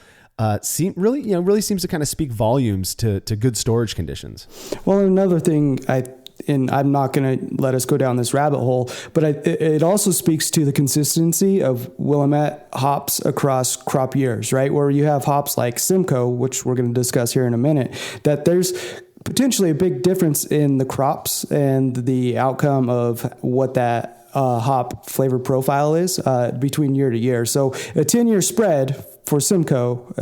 really seems to kind of speak volumes to good storage conditions. Well, another thing, and I'm not going to let us go down this rabbit hole, but it also speaks to the consistency of Willamette hops across crop years, right? Where you have hops like Simcoe, which we're going to discuss here in a minute, that there's potentially a big difference in the crops and the outcome of what that hop flavor profile is between year to year. So a 10-year spread for Simcoe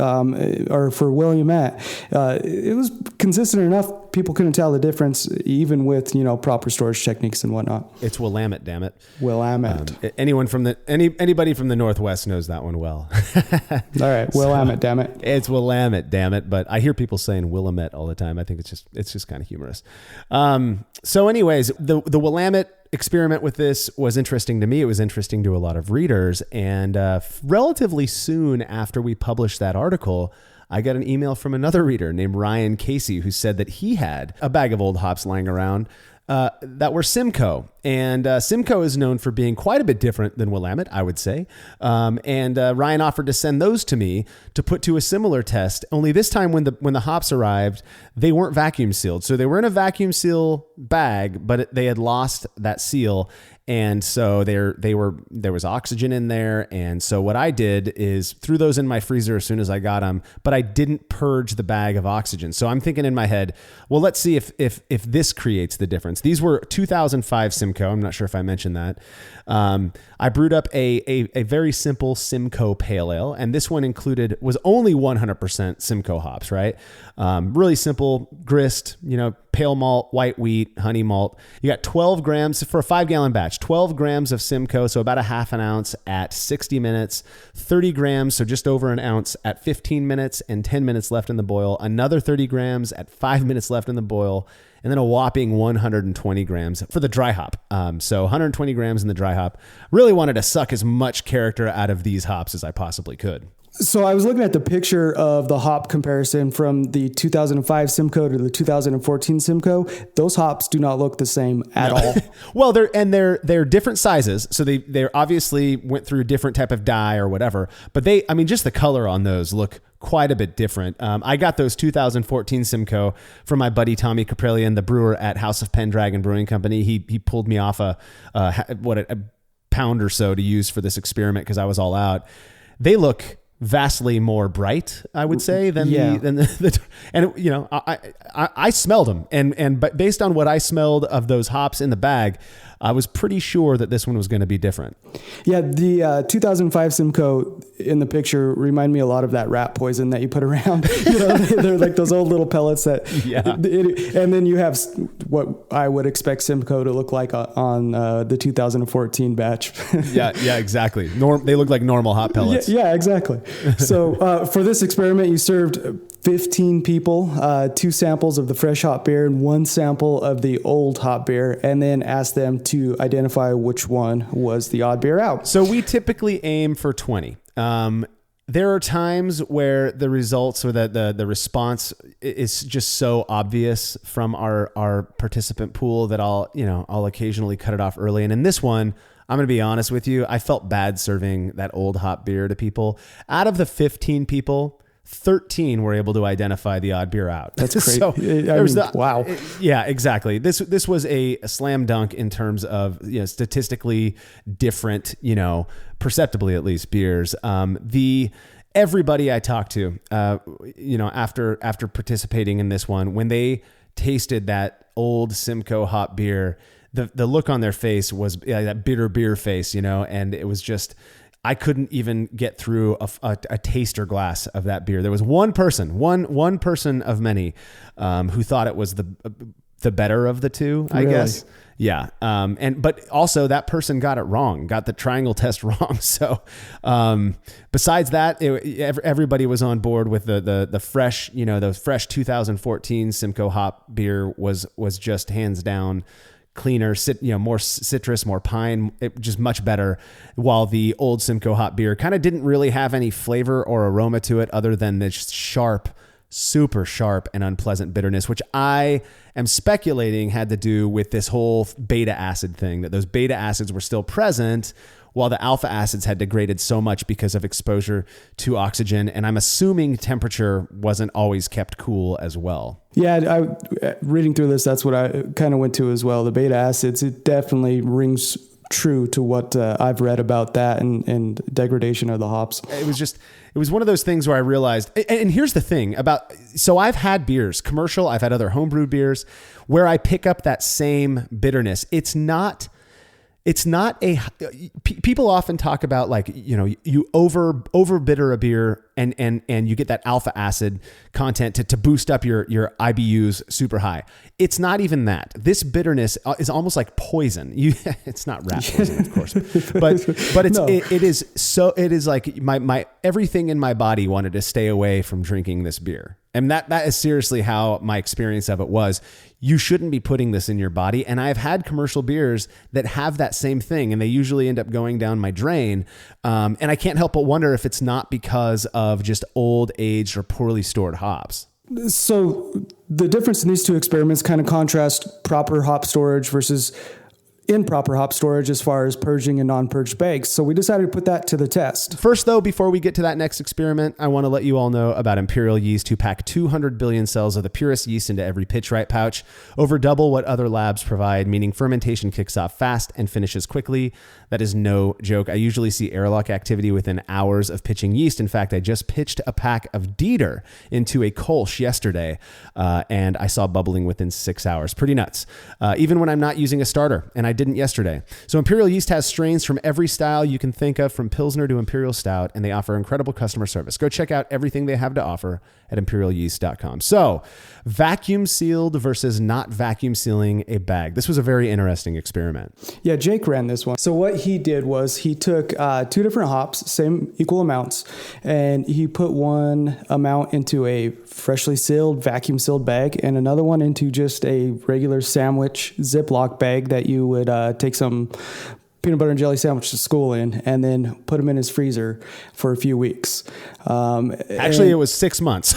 or for Willamette, it was consistent enough people couldn't tell the difference even with, proper storage techniques and whatnot. It's Willamette, damn it. Willamette. Anybody from the Northwest knows that one well. All right. Willamette, damn it. It's Willamette, damn it. But I hear people saying Willamette all the time. I think it's just kind of humorous. So anyways, the Willamette experiment with this was interesting to me. It was interesting to a lot of readers. And relatively soon after we published that article, I got an email from another reader named Ryan Casey who said that he had a bag of old hops lying around that were Simcoe. And Simcoe is known for being quite a bit different than Willamette, I would say. And Ryan offered to send those to me to put to a similar test. Only this time when the hops arrived, they weren't vacuum sealed. So they were in a vacuum seal bag, but they had lost that seal. And so there was oxygen in there. And so what I did is threw those in my freezer as soon as I got them, but I didn't purge the bag of oxygen. So I'm thinking in my head, well, let's see if this creates the difference. These were 2005 Simcoe. I'm not sure if I mentioned that. I brewed up a very simple Simcoe pale ale. And this one was only 100% Simcoe hops, right? Really simple grist, pale malt, white wheat, honey malt. You got 12 grams for a 5-gallon batch, 12 grams of Simcoe. So about a half an ounce at 60 minutes, 30 grams. So just over an ounce at 15 minutes and 10 minutes left in the boil, another 30 grams at 5 minutes left in the boil, and then a whopping 120 grams for the dry hop. So 120 grams in the dry hop. Really wanted to suck as much character out of these hops as I possibly could. So I was looking at the picture of the hop comparison from the 2005 Simcoe to the 2014 Simcoe. Those hops do not look the same at all. Well, they're different sizes, so they obviously went through a different type of dye or whatever. But just the color on those look quite a bit different. I got those 2014 Simcoe from my buddy Tommy Caprelian, the brewer at House of Pendragon Brewing Company. He pulled me off a pound or so to use for this experiment because I was all out. They look vastly more bright, I would say, than the I smelled them, but based on what I smelled of those hops in the bag, I was pretty sure that this one was going to be different. Yeah, the 2005 Simcoe in the picture remind me a lot of that rat poison that you put around. They're like those old little pellets that. Yeah. And then you have what I would expect Simcoe to look like on the 2014 batch. yeah, exactly. They look like normal hot pellets. Yeah, exactly. So for this experiment, you served 15 people 2 samples of the fresh hop beer and 1 sample of the old hop beer, and then asked them to identify which one was the odd beer out. So we typically aim for 20. There are times where the results or the response is just so obvious from our participant pool that I'll occasionally cut it off early. And in this one, I'm going to be honest with you, I felt bad serving that old hop beer to people. Out of the 15 people, 13 were able to identify the odd bear out. That's crazy. So wow. Yeah, exactly. This was a slam dunk in terms of, statistically different, perceptibly at least, beers. Everybody I talked to, after participating in this one, when they tasted that old Simcoe hop beer, the look on their face was that bitter beer face, and it was just, I couldn't even get through a taster glass of that beer. There was one person of many, who thought it was the better of the two, I guess. Yeah. But also that person got it wrong, got the triangle test wrong. So, besides that, everybody was on board with the fresh, the fresh 2014 Simcoe hop beer was just hands down cleaner, more citrus, more pine, just much better. While the old Simcoe hop beer kind of didn't really have any flavor or aroma to it other than this sharp, super sharp and unpleasant bitterness, which I am speculating had to do with this whole beta acid thing, that those beta acids were still present while the alpha acids had degraded so much because of exposure to oxygen. And I'm assuming temperature wasn't always kept cool as well. Yeah, reading through this, that's what I kind of went to as well. The beta acids, it definitely rings true to what I've read about that and degradation of the hops. It was one of those things where I realized, and here's the thing so I've had beers, commercial, I've had other homebrewed beers where I pick up that same bitterness. It's not it's not people often talk about like, you over bitter a beer and you get that alpha acid content to boost up your IBUs super high. It's not even that. This bitterness is almost like poison. It's not rat poison, of course, but it is like my everything in my body wanted to stay away from drinking this beer. And that is seriously how my experience of it was. You shouldn't be putting this in your body. And I've had commercial beers that have that same thing, and they usually end up going down my drain. And I can't help but wonder if it's not because of just old, aged, or poorly stored hops. So the difference in these two experiments kind of contrast proper hop storage versus improper hop storage as far as purging and non-purged bags. So we decided to put that to the test. First, though, before we get to that next experiment, I want to let you all know about Imperial Yeast, who pack 200 billion cells of the purest yeast into every pitch-right pouch, over double what other labs provide, meaning fermentation kicks off fast and finishes quickly. That is no joke. I usually see airlock activity within hours of pitching yeast. In fact, I just pitched a pack of Dieter into a Kolsch yesterday, and I saw bubbling within 6 hours. Pretty nuts. Even when I'm not using a starter, and I didn't yesterday. So Imperial Yeast has strains from every style you can think of, from Pilsner to Imperial Stout, and they offer incredible customer service. Go check out everything they have to offer at imperialyeast.com. So, vacuum sealed versus not vacuum sealing a bag. This was a very interesting experiment. Yeah, Jake ran this one. So what he did was he took two different hops, same equal amounts, and he put one amount into a freshly sealed, vacuum sealed bag, and another one into just a regular sandwich Ziploc bag that you would take some peanut butter and jelly sandwich to school in, and then put them in his freezer for a few weeks. Actually, it was 6 months.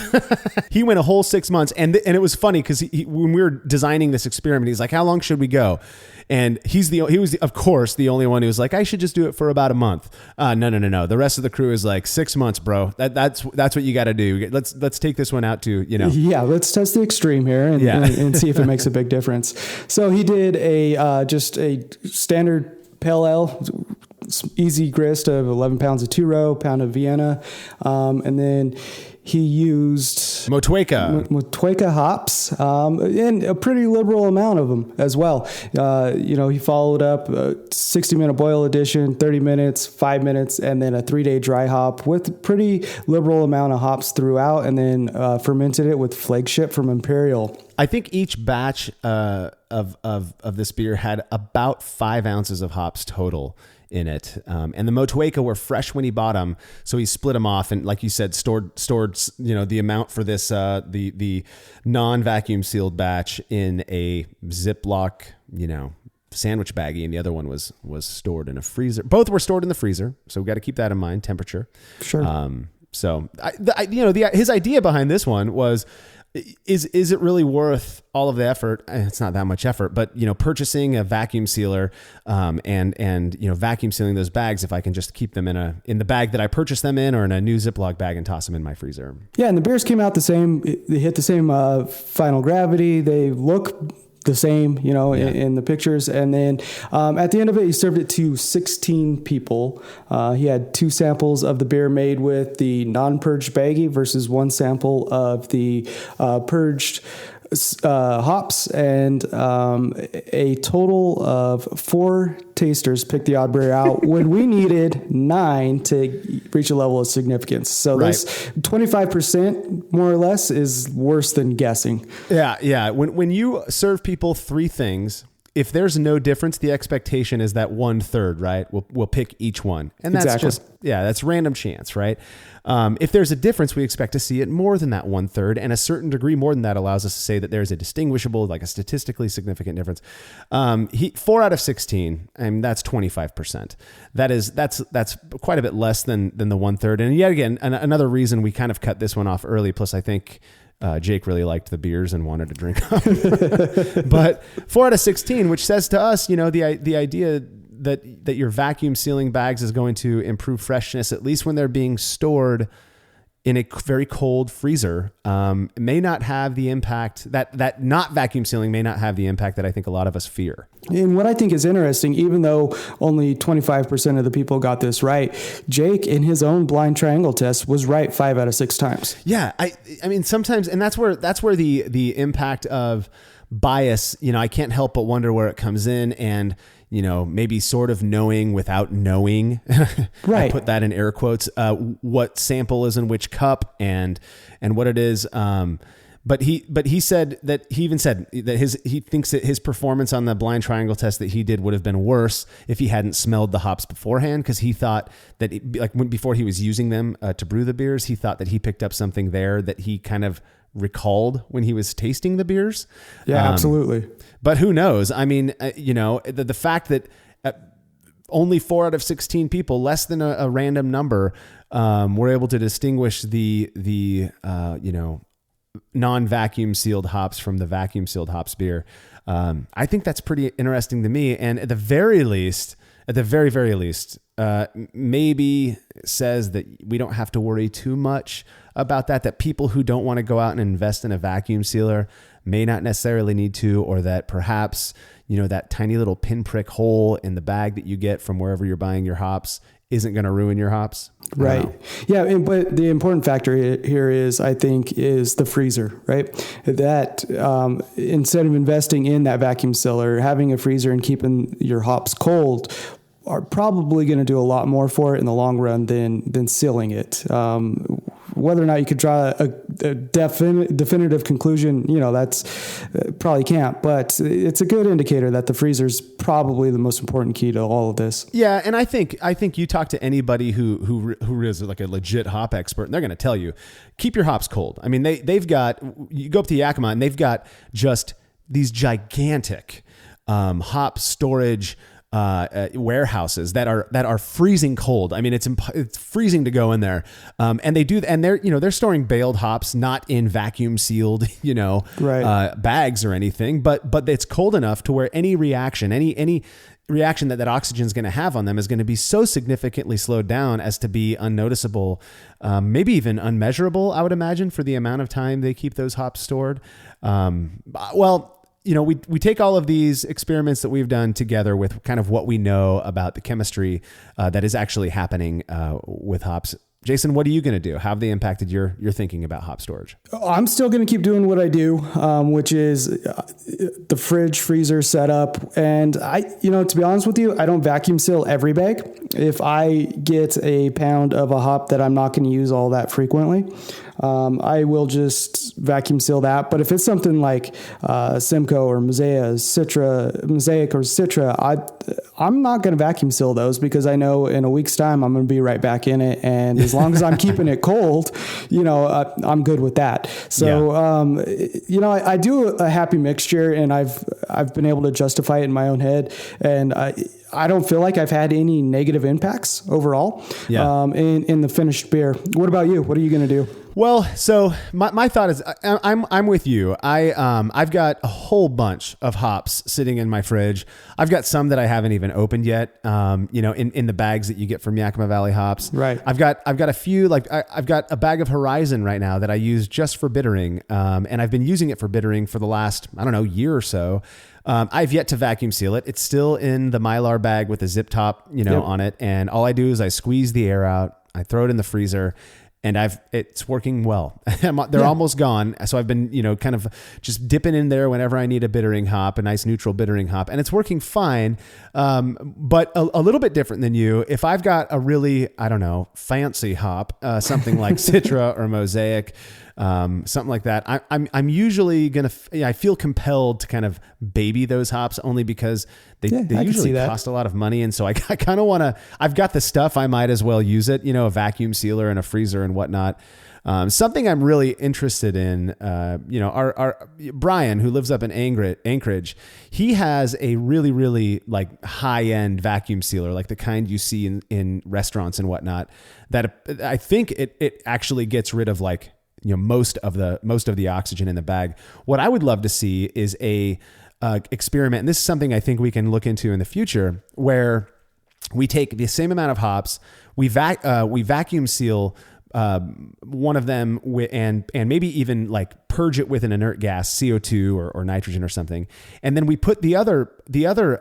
He went a whole 6 months, and it was funny because when we were designing this experiment, he's like, "How long should we go?" And he was of course the only one who was like, "I should just do it for about a month." No. The rest of the crew is like, 6 months, bro. That's what you got to do. Let's take this one out to Yeah, let's test the extreme here and see if it makes a big difference. So he did just a standard pale ale, easy grist of 11 pounds of two-row, pound of Vienna, and then he used Motueka hops, and a pretty liberal amount of them as well. He followed up a 60-minute boil addition, 30 minutes, 5 minutes, and then a 3-day dry hop with pretty liberal amount of hops throughout, and then fermented it with flagship from Imperial. I think each batch of this beer had about 5 ounces of hops total in it. And the Motueka were fresh when he bought them. So he split them off and, like you said, stored, the amount for this, the non-vacuum sealed batch in a Ziploc, sandwich baggie. And the other one was stored in a freezer. Both were stored in the freezer. So we got to keep that in mind, temperature. Sure. His idea behind this one was, is it really worth all of the effort? It's not that much effort, but purchasing a vacuum sealer, and vacuum sealing those bags if I can just keep them in the bag that I purchased them in, or in a new Ziploc bag and toss them in my freezer. Yeah, and the beers came out the same. They hit the same final gravity. They look the same, in the pictures. And then at the end of it, he served it to 16 people. He had 2 samples of the beer made with the non-purged baggie versus 1 sample of the purged hops, and a total of 4 tasters picked the odd beer out when we needed 9 to reach a level of significance. So This 25% more or less is worse than guessing. Yeah. When you serve people 3 things, if there's no difference, the expectation is that 1/3, right? We'll pick each one. And that's exactly. That's random chance, right? If there's a difference, we expect to see it more than that 1/3, and a certain degree more than that allows us to say that there's a distinguishable, like a statistically significant difference. 4 out of 16, and that's 25%. That's quite a bit less than the 1/3. And yet again, another reason we kind of cut this one off early. Plus, I think Jake really liked the beers and wanted to drink them. But 4 out of 16, which says to us, the idea that your vacuum sealing bags is going to improve freshness, at least when they're being stored in a very cold freezer, may not have the impact that not vacuum sealing may not have the impact that I think a lot of us fear. And what I think is interesting, even though only 25% of the people got this right, Jake in his own blind triangle test was right 5 out of 6 times. Yeah. I mean, sometimes, and that's where the impact of bias, I can't help but wonder where it comes in, and maybe sort of knowing without knowing, right? I put that in air quotes, what sample is in which cup and what it is. But he said that he thinks that his performance on the blind triangle test that he did would have been worse if he hadn't smelled the hops beforehand, because he thought that before he was using them to brew the beers, he thought that he picked up something there that he kind of recalled when he was tasting the beers. Yeah, absolutely. But who knows? I mean, the fact that only 4 out of 16 people, less than a random number, were able to distinguish the non-vacuum sealed hops from the vacuum sealed hops beer. I think that's pretty interesting to me. And at the very very least, maybe says that we don't have to worry too much about that people who don't want to go out and invest in a vacuum sealer may not necessarily need to, or that perhaps, that tiny little pinprick hole in the bag that you get from wherever you're buying your hops isn't going to ruin your hops. Right. Yeah. But the important factor here is the freezer, right? That instead of investing in that vacuum sealer, having a freezer and keeping your hops cold are probably going to do a lot more for it in the long run than sealing it. Whether or not you could draw a definitive conclusion, that's probably can't, but it's a good indicator that the freezer is probably the most important key to all of this. Yeah. And I think you talk to anybody who is like a legit hop expert, and they're going to tell you, keep your hops cold. I mean, they've got, you go up to Yakima and they've got just these gigantic hop storage warehouses that are freezing cold. I mean, it's freezing to go in there. And they're storing baled hops, not in vacuum sealed, bags or anything, but it's cold enough to where any reaction that oxygen is going to have on them is going to be so significantly slowed down as to be unnoticeable, maybe even unmeasurable, I would imagine, for the amount of time they keep those hops stored. We take all of these experiments that we've done together with kind of what we know about the chemistry that is actually happening with hops. Jason, what are you going to do? How have they impacted your thinking about hop storage? I'm still going to keep doing what I do, which is the fridge freezer setup. And to be honest with you, I don't vacuum seal every bag. If I get a pound of a hop that I'm not going to use all that frequently, I will just vacuum seal that. But if it's something like Simcoe or Mosaic or Citra, I'm not going to vacuum seal those, because I know in a week's time I'm going to be right back in it. And as long as I'm keeping it cold, I'm good with that. So, I do a happy mixture, and I've been able to justify it in my own head. And I don't feel like I've had any negative impacts overall in the finished beer. What about you? What are you going to do? Well, so my thought is I'm with you. I've got a whole bunch of hops sitting in my fridge. I've got some that I haven't even opened yet. In the bags that you get from Yakima Valley Hops. Right. I've got a few, like I've got a bag of Horizon right now that I use just for bittering. And I've been using it for bittering for the last, year or so. I've yet to vacuum seal it. It's still in the Mylar bag with a zip top, on it. And all I do is I squeeze the air out, I throw it in the freezer, and it's working well. They're almost gone. So I've been, kind of just dipping in there whenever I need a bittering hop, a nice neutral bittering hop, and it's working fine. But a little bit different than you. If I've got a really, fancy hop, something like Citra or Mosaic, something like that, I'm usually I feel compelled to kind of baby those hops, only because they usually cost a lot of money. And so I kind of want to, I've got the stuff, I might as well use it, a vacuum sealer and a freezer and whatnot. Something I'm really interested in, our Brian, who lives up in Anchorage, he has a really, really like high end vacuum sealer, like the kind you see in restaurants and whatnot, that I think it actually gets rid of like, most of the oxygen in the bag. What I would love to see is a experiment, and this is something I think we can look into in the future, where we take the same amount of hops, we vacuum seal one of them and maybe even like purge it with an inert gas, CO2 or nitrogen or something, and then we put the other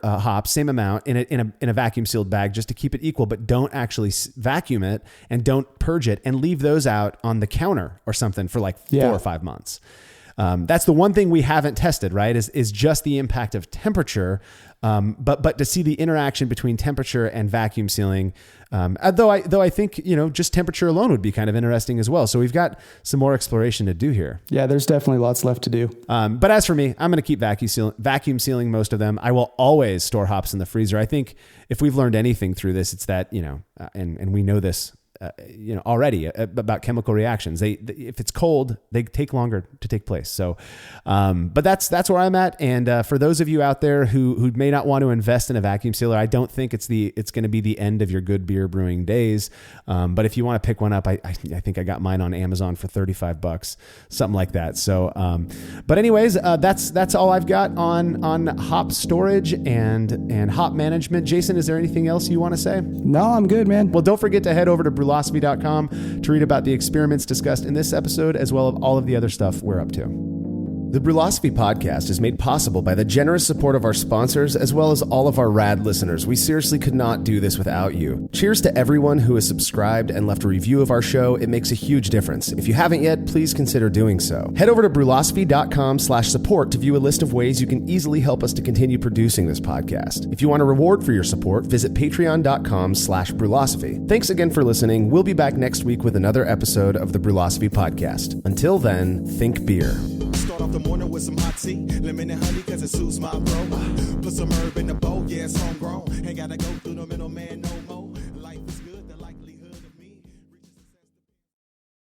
hops, same amount, in a vacuum sealed bag just to keep it equal, but don't actually vacuum it and don't purge it, and leave those out on the counter or something for like 4 or 5 months. That's the one thing we haven't tested, right? Is just the impact of temperature. But to see the interaction between temperature and vacuum sealing, though I think, just temperature alone would be kind of interesting as well. So we've got some more exploration to do here. Yeah, there's definitely lots left to do. But as for me, I'm going to keep vacuum sealing most of them. I will always store hops in the freezer. I think if we've learned anything through this, it's that, and we know this, already about chemical reactions. If it's cold, they take longer to take place. So, but that's where I'm at. And for those of you out there who may not want to invest in a vacuum sealer, I don't think it's going to be the end of your good beer brewing days. But if you want to pick one up, I think I got mine on Amazon for $35, something like that. So, but anyways, that's all I've got on hop storage and hop management. Jason, is there anything else you want to say? No, I'm good, man. Well, don't forget to head over to brewlosophy.com to read about the experiments discussed in this episode, as well as all of the other stuff we're up to. The Brewlosophy podcast is made possible by the generous support of our sponsors, as well as all of our rad listeners. We seriously could not do this without you. Cheers to everyone who has subscribed and left a review of our show. It makes a huge difference. If you haven't yet, please consider doing so. Head over to brewlosophy.com/support to view a list of ways you can easily help us to continue producing this podcast. If you want a reward for your support, visit patreon.com/brewlosophy. Thanks again for listening. We'll be back next week with another episode of the Brewlosophy podcast. Until then, think beer. Start off the morning with some hot tea, lemon and honey, cause it suits my bro. Put some herb in the bowl, yeah, it's homegrown. Ain't gotta go through the middleman.